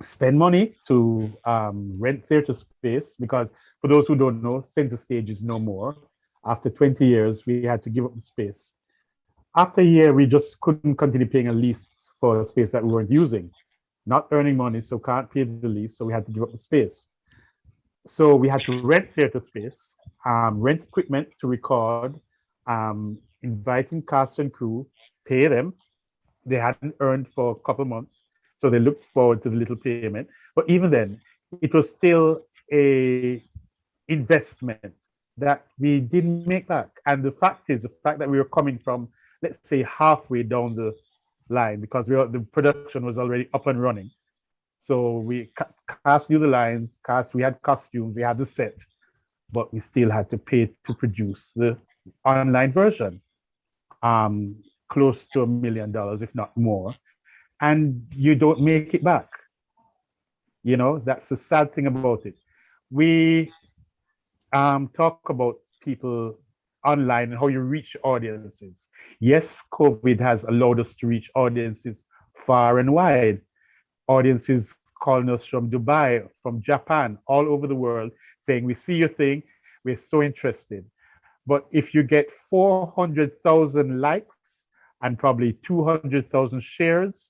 spend money to rent theater space, because for those who don't know, center stage is no more. After 20 years, we had to give up the space. After a year, we just couldn't continue paying a lease for a space that we weren't using. Not earning money, so can't pay the lease, so we had to give up the space. So we had to rent theater space, rent equipment to record, inviting cast and crew, pay them. They hadn't earned for a couple months, so they looked forward to the little payment. But even then, it was still a investment that we didn't make back. And the fact is, the fact that we were coming from, let's say, halfway down the line, because the production was already up and running. So we cast knew the lines, we had costumes, we had the set, but we still had to pay to produce the online version, close to $1 million, if not more. And you don't make it back. You know, that's the sad thing about it. We talk about people online and how you reach audiences. Yes, COVID has allowed us to reach audiences far and wide. Audiences calling us from Dubai, from Japan, all over the world, saying, we see your thing, we're so interested. But if you get 400,000 likes and probably 200,000 shares,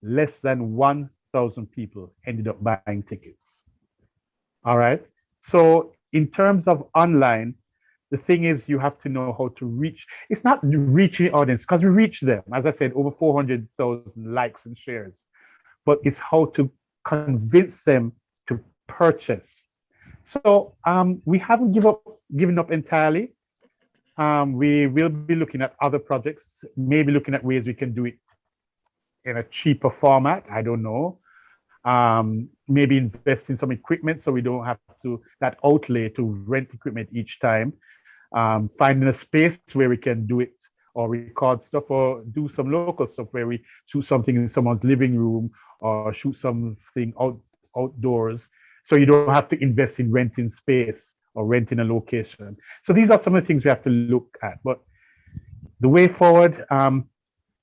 less than 1,000 people ended up buying tickets. All right. So in terms of online, the thing is, you have to know how to reach. It's not reaching the audience, because we reach them. As I said, over 400,000 likes and shares. But it's how to convince them to purchase. So we haven't given up entirely. We will be looking at other projects, maybe looking at ways we can do it in a cheaper format. I don't know. Maybe invest in some equipment so we don't have that outlay to rent equipment each time. Finding a space where we can do it or record stuff, or do some local stuff where we shoot something in someone's living room or shoot something outdoors. So you don't have to invest in renting space or renting a location. So these are some of the things we have to look at. But the way forward,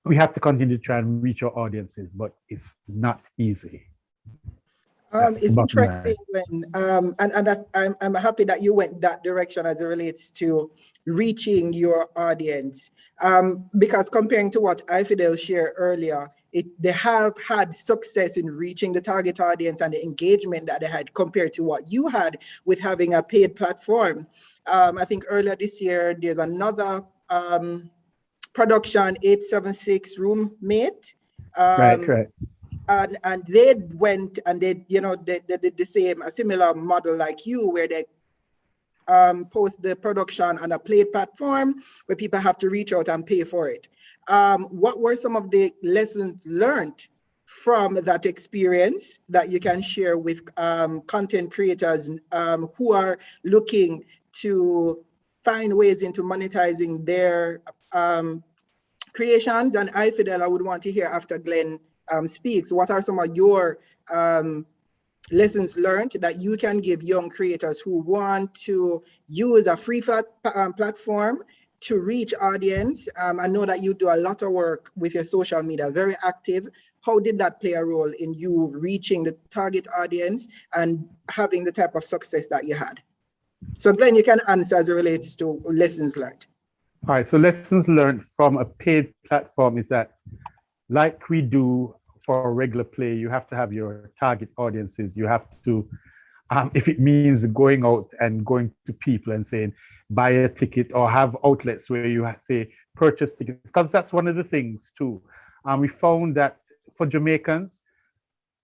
we have to continue to try and reach our audiences, but it's not easy. It's interesting, Glenn, I'm happy that you went that direction as it relates to reaching your audience. Because comparing to what iFidel shared earlier, they have had success in reaching the target audience and the engagement that they had compared to what you had with having a paid platform. I think earlier this year, there's another production, 876 Roommate. Right. And they went and they did the same, a similar model like you, where they post the production on a paid platform where people have to reach out and pay for it. What were some of the lessons learned from that experience that you can share with content creators who are looking to find ways into monetizing their creations? And iFidel, I would want to hear after Glenn speaks, what are some of your lessons learned that you can give young creators who want to use a free platform to reach audience? I know that you do a lot of work with your social media, very active. How did that play a role in you reaching the target audience and having the type of success that you had? So Glenn, you can answer as it relates to lessons learned. All right, so lessons learned from a paid platform is that, like we do for a regular play, you have to have your target audiences. You have to, if it means going out and going to people and saying, buy a ticket, or have outlets where you say, purchase tickets, because that's one of the things too. We found that for Jamaicans,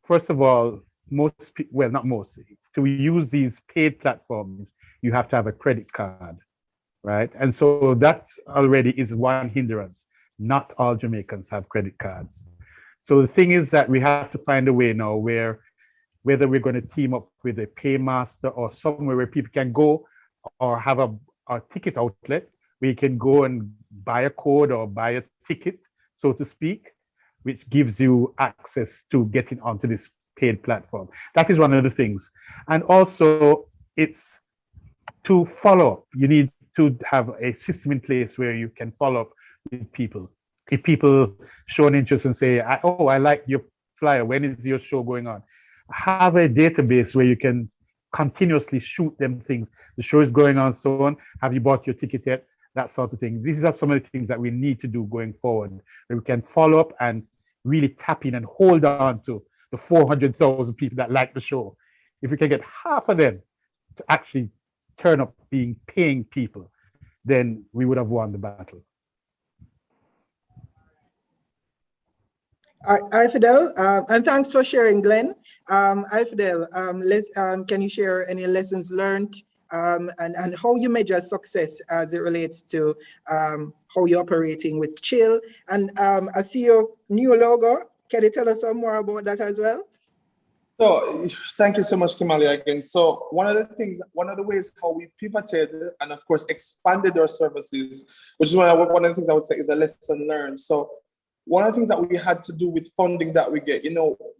first of all, most people, well, not most, to use these paid platforms, you have to have a credit card, right? And so that already is one hindrance. Not all Jamaicans have credit cards. So the thing is that we have to find a way now where, whether we're going to team up with a paymaster or somewhere where people can go, or have a ticket outlet where you can go and buy a code or buy a ticket, so to speak, which gives you access to getting onto this paid platform. That is one of the things. And also it's to follow up. You need to have a system in place where you can follow up with people. If people show an interest and say, oh, I like your flyer, when is your show going on? Have a database where you can continuously shoot them things. The show is going on, so on. Have you bought your ticket yet? That sort of thing. These are some of the things that we need to do going forward, where we can follow up and really tap in and hold on to the 400,000 people that like the show. If we can get half of them to actually turn up being paying people, then we would have won the battle. Hi, Fidel, and thanks for sharing, Glenn. Hi, Fidel, can you share any lessons learned and how you measure success as it relates to how you're operating with Chill? And I see your new logo. Can you tell us some more about that as well? So thank you so much, Kimali, again. So one of the ways how we pivoted and of course expanded our services, which is one of the things I would say is a lesson learned. So one of the things that we had to do with funding that we get,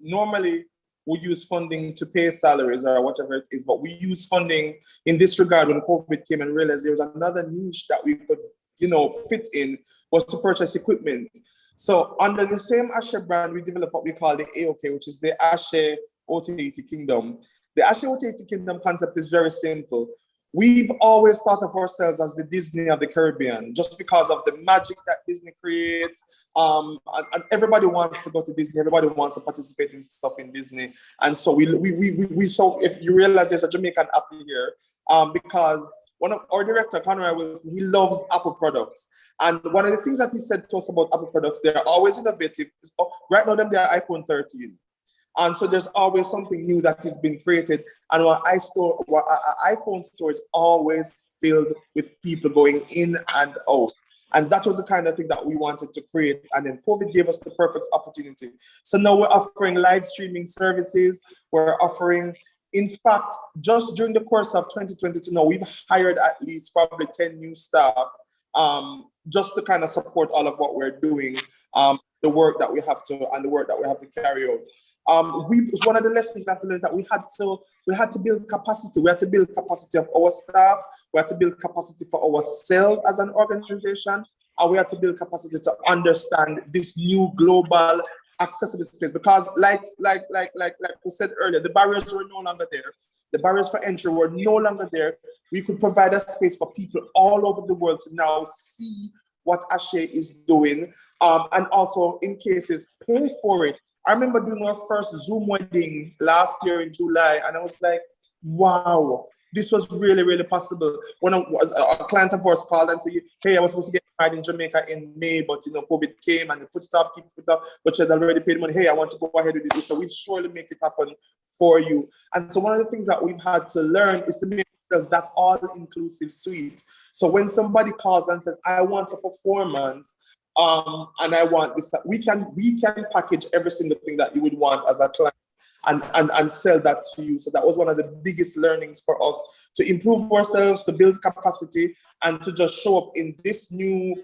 normally we use funding to pay salaries or whatever it is, but we use funding in this regard when COVID came and realized there was another niche that we could, fit in, was to purchase equipment. So under the same Ashe brand, we developed what we call the AOK, which is the Ashe OTT Kingdom. The Ashe OTT Kingdom concept is very simple. We've always thought of ourselves as the Disney of the Caribbean, just because of the magic that Disney creates. And everybody wants to go to Disney. Everybody wants to participate in stuff in Disney. And so so if you realize there's a Jamaican Apple here, because one of our director, Conrad Wilson, he loves Apple products. And one of the things that he said to us about Apple products, they're always innovative. Right now, they are iPhone 13. And so there's always something new that is being created. And our iPhone store is always filled with people going in and out. And that was the kind of thing that we wanted to create. And then COVID gave us the perfect opportunity. So now we're offering live streaming services. We're offering, in fact, just during the course of 2022, now we've hired at least probably 10 new staff just to kind of support all of what we're doing, the work that we have to carry out. One of the lessons we have to learn is that we had to build capacity. We had to build capacity of our staff. We had to build capacity for ourselves as an organization, and we had to build capacity to understand this new global accessible space. Because, like we said earlier, the barriers were no longer there. The barriers for entry were no longer there. We could provide a space for people all over the world to now see what Ashe is doing, and also, in cases, pay for it. I remember doing our first Zoom wedding last year in July, and I was like, wow, this was really, really possible. When a client of ours called and said, hey, I was supposed to get married in Jamaica in May, but COVID came and they put it off, but you had already paid money. Hey, I want to go ahead with this. So we surely make it happen for you. And so one of the things that we've had to learn is to make ourselves that all-inclusive suite. So when somebody calls and says, I want a performance, and I want this, we can package every single thing that you would want as a client and sell that to you. So that was one of the biggest learnings for us, to improve ourselves, to build capacity, and to just show up in this new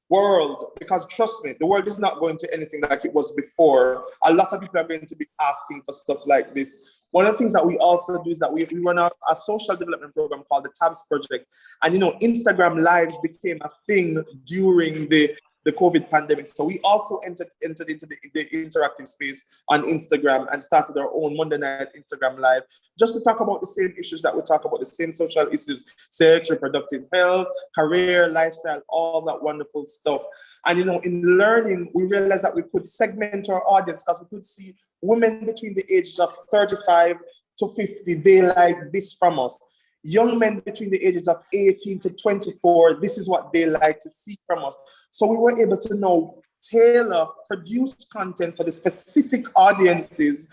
world. Because trust me, the world is not going to anything like it was before. A lot of people are going to be asking for stuff like this. One of the things that we also do is that we run a social development program called the Tabs Project. And Instagram Lives became a thing during the COVID pandemic. So we also entered into the interactive space on Instagram and started our own Monday night Instagram Live, just to talk about the same issues that we talk about, the same social issues: sex, reproductive health, career, lifestyle, all that wonderful stuff. And in learning, we realized that we could segment our audience, because we could see women between the ages of 35 to 50, they like this from us. Young men between the ages of 18 to 24, this is what they like to see from us. So we were able to now tailor, produce content for the specific audiences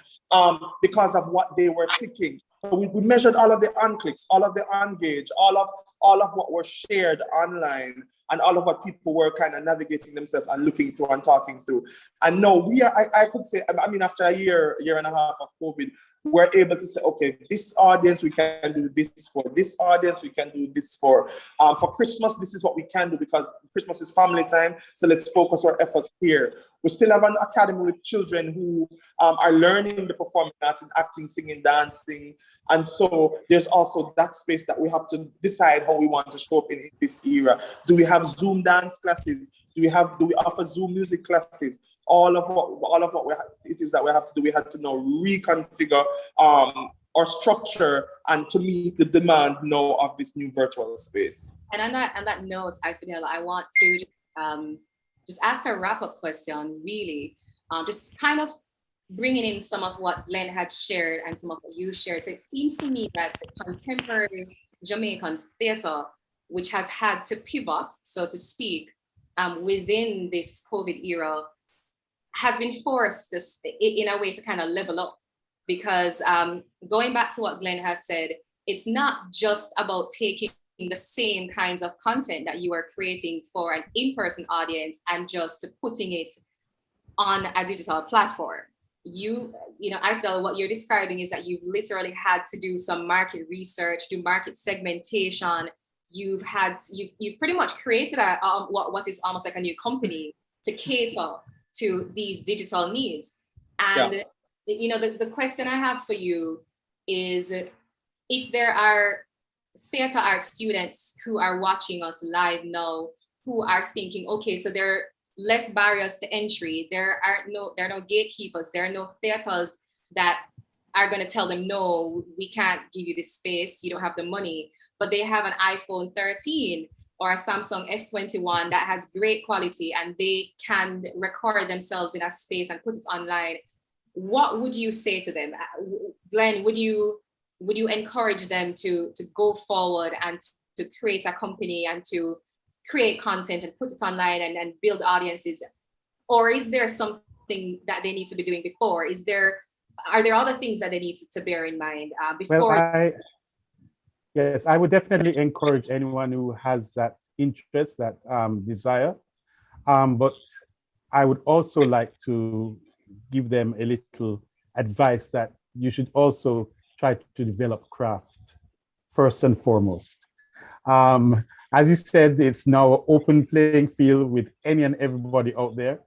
because of what they were clicking. So we measured all of the on-clicks, all of the on-gauge, all of what was shared online, and all of what people were kind of navigating themselves and looking through and talking through. And no, I could say, after a year and a half of COVID, we're able to say, okay, this audience we can do this for, this audience we can do this for. For Christmas, this is what we can do, because Christmas is family time, so let's focus our efforts here. We still have an academy with children who are learning the performing arts and acting, singing, dancing. And so there's also that space that we have to decide how we want to show up in this era. Do we have Zoom dance classes? Do we offer Zoom music classes? All of what it is that we have to do, we had to now reconfigure our structure and to meet the demand now of this new virtual space. And on that note, I want to just ask a wrap-up question, really, just kind of bringing in some of what Glenn had shared and some of what you shared. So it seems to me that contemporary Jamaican theatre, which has had to pivot, so to speak, within this COVID era, has been forced to, in a way, to kind of level up. Because going back to what Glenn has said, it's not just about taking the same kinds of content that you are creating for an in-person audience and just putting it on a digital platform. I feel what you're describing is that you've literally had to do some market research, do market segmentation. You've pretty much created what is almost like a new company to cater to these digital needs. And the question I have for you is, if there are theater arts students who are watching us live now, who are thinking, okay, so there are less barriers to entry, there are no gatekeepers, there are no theaters that are going to tell them, no, we can't give you this space, you don't have the money, but they have an iPhone 13 or a Samsung S21 that has great quality and they can record themselves in a space and put it online. What would you say to them? Glenn, would you encourage them to go forward and to create a company and to create content and put it online and build audiences? Or is there something that they need to be doing before? Are there other things that they need to bear in mind before? Well, yes, I would definitely encourage anyone who has that interest, that desire. But I would also like to give them a little advice that you should also try to develop craft first and foremost. As you said, it's now an open playing field with any and everybody out there.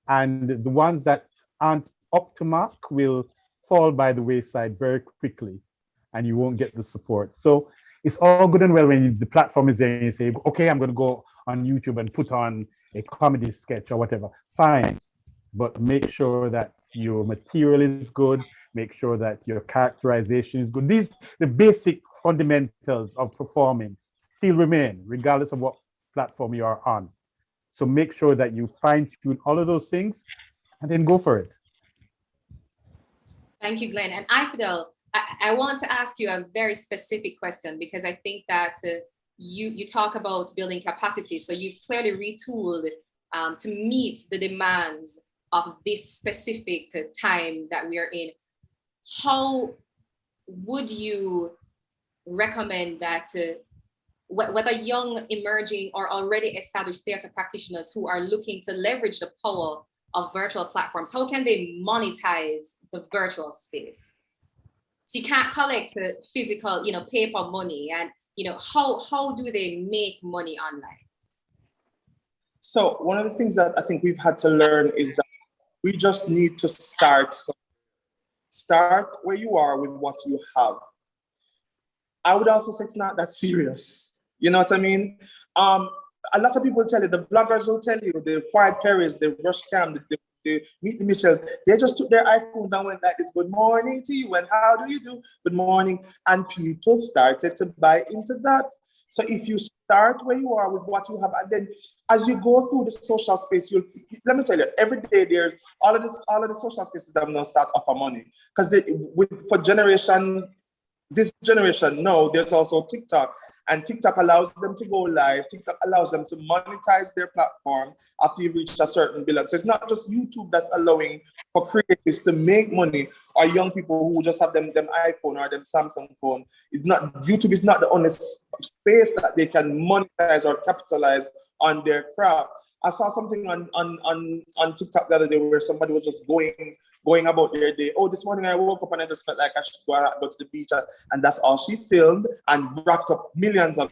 And the ones that aren't up to mark will fall by the wayside very quickly and you won't get the support. So it's all good and well when the platform is there and you say, okay, I'm going to go on YouTube and put on a comedy sketch or whatever. Fine. But make sure that your material is good. Make sure that your characterization is good. The basic fundamentals of performing still remain, regardless of what platform you are on. So make sure that you fine tune all of those things and then go for it. Thank you, Glenn. And Ifidel, I want to ask you a very specific question because I think that you talk about building capacity. So you've clearly retooled to meet the demands of this specific time that we are in. How would you recommend that whether young, emerging, or already established theater practitioners who are looking to leverage the power of virtual platforms, how can they monetize the virtual space? So you can't collect physical, paper money, and how do they make money online? So one of the things that I think we've had to learn is that we just need to start. So start where you are with what you have. I would also say it's not that serious. You know what I mean? A lot of people tell you, the vloggers will tell you, the Quiet Perrys, the Rush Cam, the Meet the Mitchell, they just took their iPhones and went like this, good morning to you, and how do you do? Good morning. And people started to buy into that. So if you start where you are with what you have, and then as you go through the social space, let me tell you, every day there's all of the social spaces that now start offer money. Because this generation, no, there's also TikTok, and TikTok allows them to go live. TikTok allows them to monetize their platform after you've reached a certain billion. So it's not just YouTube that's allowing for creators to make money, or young people who just have them iPhone or them Samsung phone. YouTube is not the only space that they can monetize or capitalize on their craft. I saw something on TikTok the other day where somebody was just going about their day. Oh, this morning I woke up and I just felt like I should go to the beach, and that's all she filmed and racked up millions of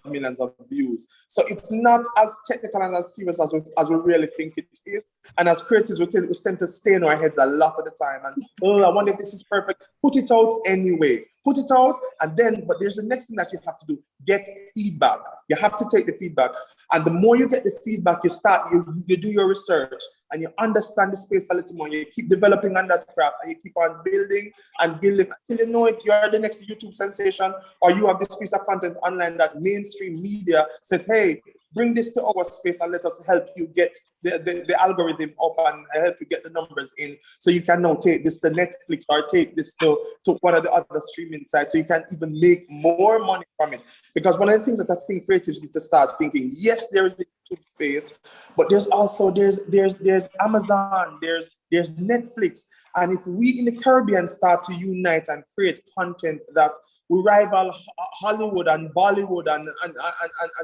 views. So it's not as technical and as serious as we really think it is. And as creators, we tend to stay in our heads a lot of the time. And I wonder if this is perfect. Put it out anyway. Put it out, and then, but there's the next thing that you have to do: get feedback. You have to take the feedback, and the more you get the feedback, you do your research, and you understand the space a little more. You keep developing on that craft, and you keep on building and building until you know it. You are the next YouTube sensation, or you have this piece of content online that mainstream media says, "Hey, bring this to our space and let us help you get the algorithm up and help you get the numbers in, so you can now take this to Netflix or take this to one of the other streaming sites, so you can even make more money from it." Because one of the things that I think creatives need to start thinking, yes, there is the YouTube space, but there's also there's Amazon, there's Netflix, and if we in the Caribbean start to unite and create content that we rival Hollywood and Bollywood and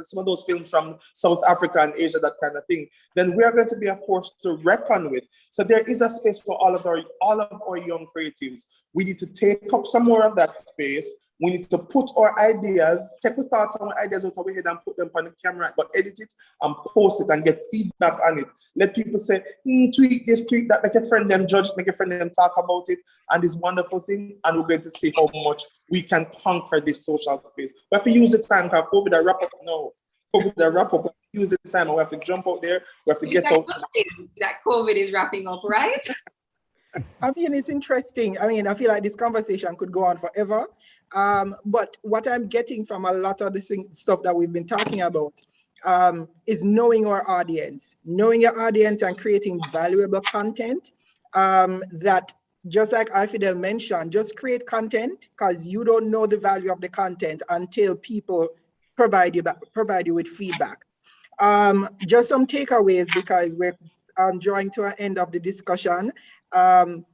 some of those films from South Africa and Asia, that kind of thing, then we are going to be a force to reckon with. So there is a space for all of our young creatives. We need to take up some more of that space. We need to put our ideas, take the thoughts on our ideas out of our head and put them on the camera, but edit it and post it and get feedback on it. Let people say, tweet this, tweet that, make a friend them judge, make a friend them talk about it, and this wonderful thing, and we're going to see how much we can conquer this social space. We have to use the time, because COVID a wrap up now. COVID a wrap up, use the time, and we have to jump out there, we have to get out. That COVID is wrapping up, right? I mean, it's interesting. I mean, I feel like this conversation could go on forever. But what I'm getting from a lot of the stuff that we've been talking about is knowing our audience, knowing your audience and creating valuable content that, just like Ifidel mentioned, just create content, because you don't know the value of the content until people provide you with feedback. Just some takeaways, because we're drawing to an end of the discussion. Carol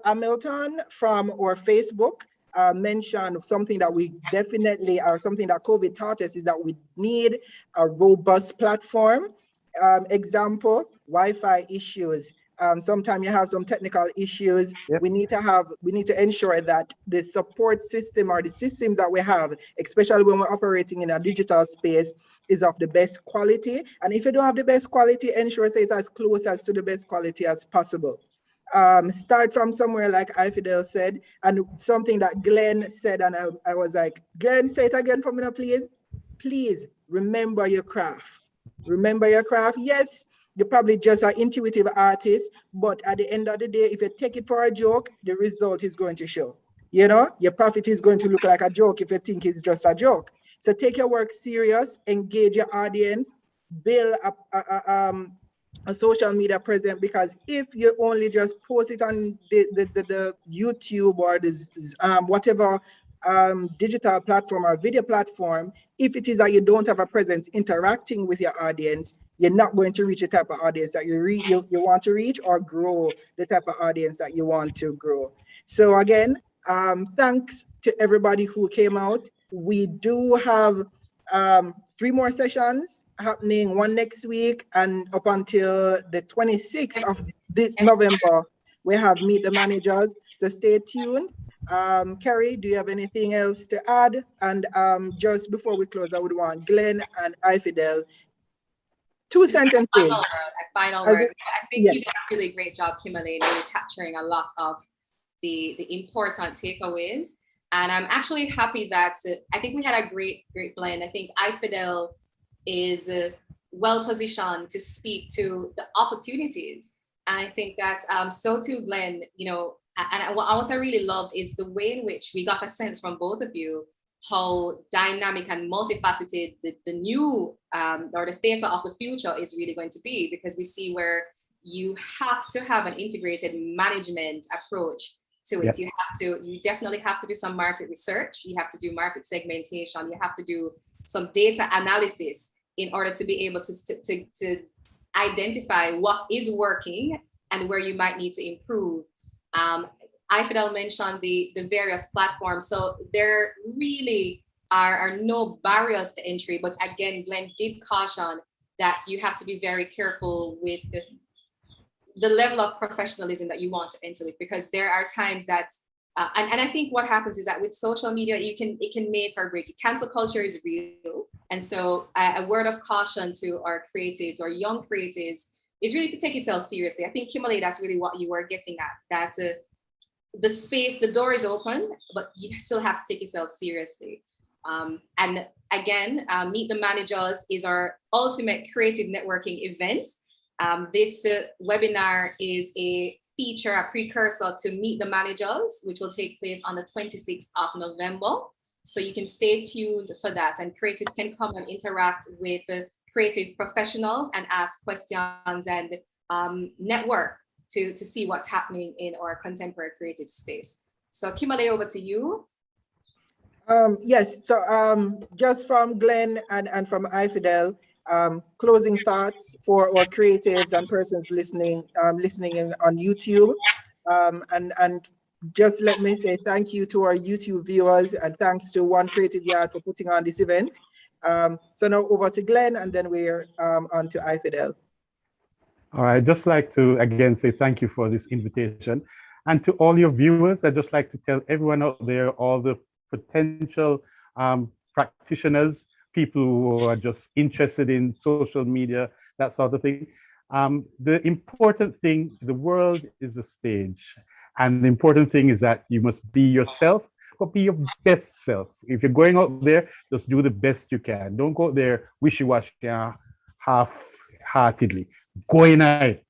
Hamilton from our Facebook mentioned something that we definitely, or something that COVID taught us, is that we need a robust platform. Example, Wi-Fi issues. Sometimes you have some technical issues. Yep. We need to ensure that the support system or the system that we have, especially when we're operating in a digital space, is of the best quality. And if you don't have the best quality, ensure it's as close as to the best quality as possible. Start from somewhere, like Ifidel said, and something that Glenn said, and I was like, Glenn, say it again for me now, please. Please remember your craft. Remember your craft. Yes, you're probably just an intuitive artist, but at the end of the day, if you take it for a joke, the result is going to show. You know, your profit is going to look like a joke if you think it's just a joke. So take your work serious, engage your audience, build a social media presence, because if you only just post it on the YouTube or this whatever digital platform or video platform, if it is that you don't have a presence interacting with your audience, you're not going to reach the type of audience that you want to reach, or grow the type of audience that you want to grow. So again, thanks to everybody who came out. We do have 3 more sessions happening, one next week, and up until the 26th of this November, we have Meet the Managers. So stay tuned. Kerry, do you have anything else to add? And just before we close, I would want Glenn and Ifidel, 2 sentences. Final word. I think yes. you did a really great job, Kimberly, really capturing a lot of the important takeaways. And I'm actually happy that I think we had a great blend. I think Ifidel is well positioned to speak to the opportunities. And I think that so too, Glenn, you know, and what I really loved is the way in which we got a sense from both of you how dynamic and multifaceted the new or the theater of the future is really going to be, because we see where you have to have an integrated management approach to it. Yep. You definitely have to do some market research. You have to do market segmentation. You have to do some data analysis in order to be able to identify what is working and where you might need to improve. Ifidel mentioned the various platforms. So there really are no barriers to entry. But again, Glenn did caution, that you have to be very careful with the level of professionalism that you want to enter with, because there are times that, and I think what happens is that with social media, it can make or break you. Cancel culture is real. And so a word of caution to our creatives or young creatives is really to take yourself seriously. I think, Kimberly, that's really what you were getting at, that the door is open, but you still have to take yourself seriously. And again, Meet the Managers is our ultimate creative networking event. This webinar is a feature, a precursor to Meet the Managers, which will take place on the 26th of November. So you can stay tuned for that, and creatives can come and interact with the creative professionals and ask questions and network to see what's happening in our contemporary creative space. So Kimberly, over to you. Yes, so just from Glenn and from iFidel, closing thoughts for our creatives and persons listening in on YouTube. And just let me say thank you to our YouTube viewers, and thanks to One Creative Yard for putting on this event. So now over to Glenn, and then we're on to iFidel. All right, I'd just like to again say thank you for this invitation. And to all your viewers, I'd just like to tell everyone out there, all the potential practitioners, people who are just interested in social media, that sort of thing. The important thing, the world is a stage. And the important thing is that you must be yourself, but be your best self. If you're going out there, just do the best you can. Don't go out there wishy-washy, half-heartedly. Go in it.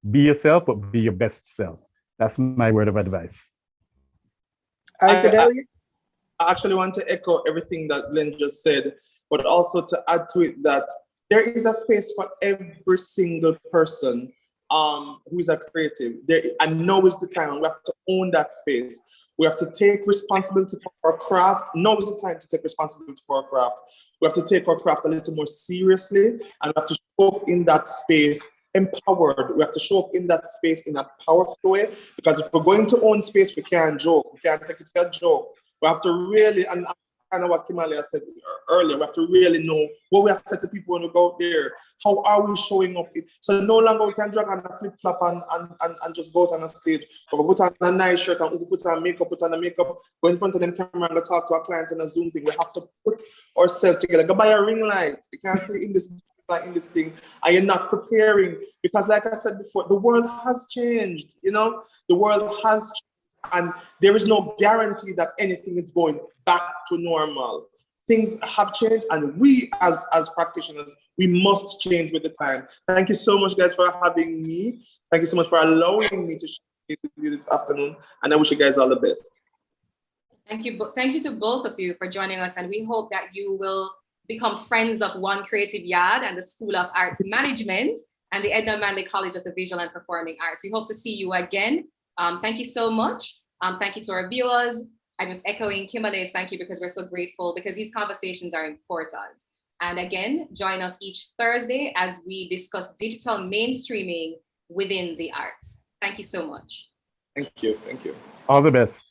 Be yourself, but be your best self. That's my word of advice. iFidel? I actually want to echo everything that Glenn just said, but also to add to it that there is a space for every single person who is a creative. And now is the time. We have to own that space. We have to take responsibility for our craft. Now is the time to take responsibility for our craft. We have to take our craft a little more seriously, and we have to show up in that space empowered. We have to show up in that space in a powerful way, because if we're going to own space, we can't joke. We can't take it for a joke. We have to really, and kind of what Kimberly said earlier, we have to really know what we have said to people when we go out there. How are we showing up? So no longer we can drag on a flip flop and just go out on a stage, or we put on a nice shirt and we put on makeup, go in front of them camera and go talk to a client on a Zoom thing. We have to put ourselves together. Go buy a ring light. You can't see in this thing, and you're not preparing, because like I said before, the world has changed. The world has changed. And there is no guarantee that anything is going back to normal. Things have changed, and we as practitioners, we must change with the time. Thank you so much, guys, for having me. Thank you so much for allowing me to share with you this afternoon, and I wish you guys all the best. Thank you to both of you for joining us, and we hope that you will become friends of One Creative Yard and the School of Arts Management and the Edna Manley College of the Visual and Performing Arts. We hope to see you again. Thank you so much. Thank you to our viewers. I'm just echoing Kimberly's thank you, because we're so grateful, because these conversations are important. And again, join us each Thursday as we discuss digital mainstreaming within the arts. Thank you so much. Thank you. Thank you. All the best.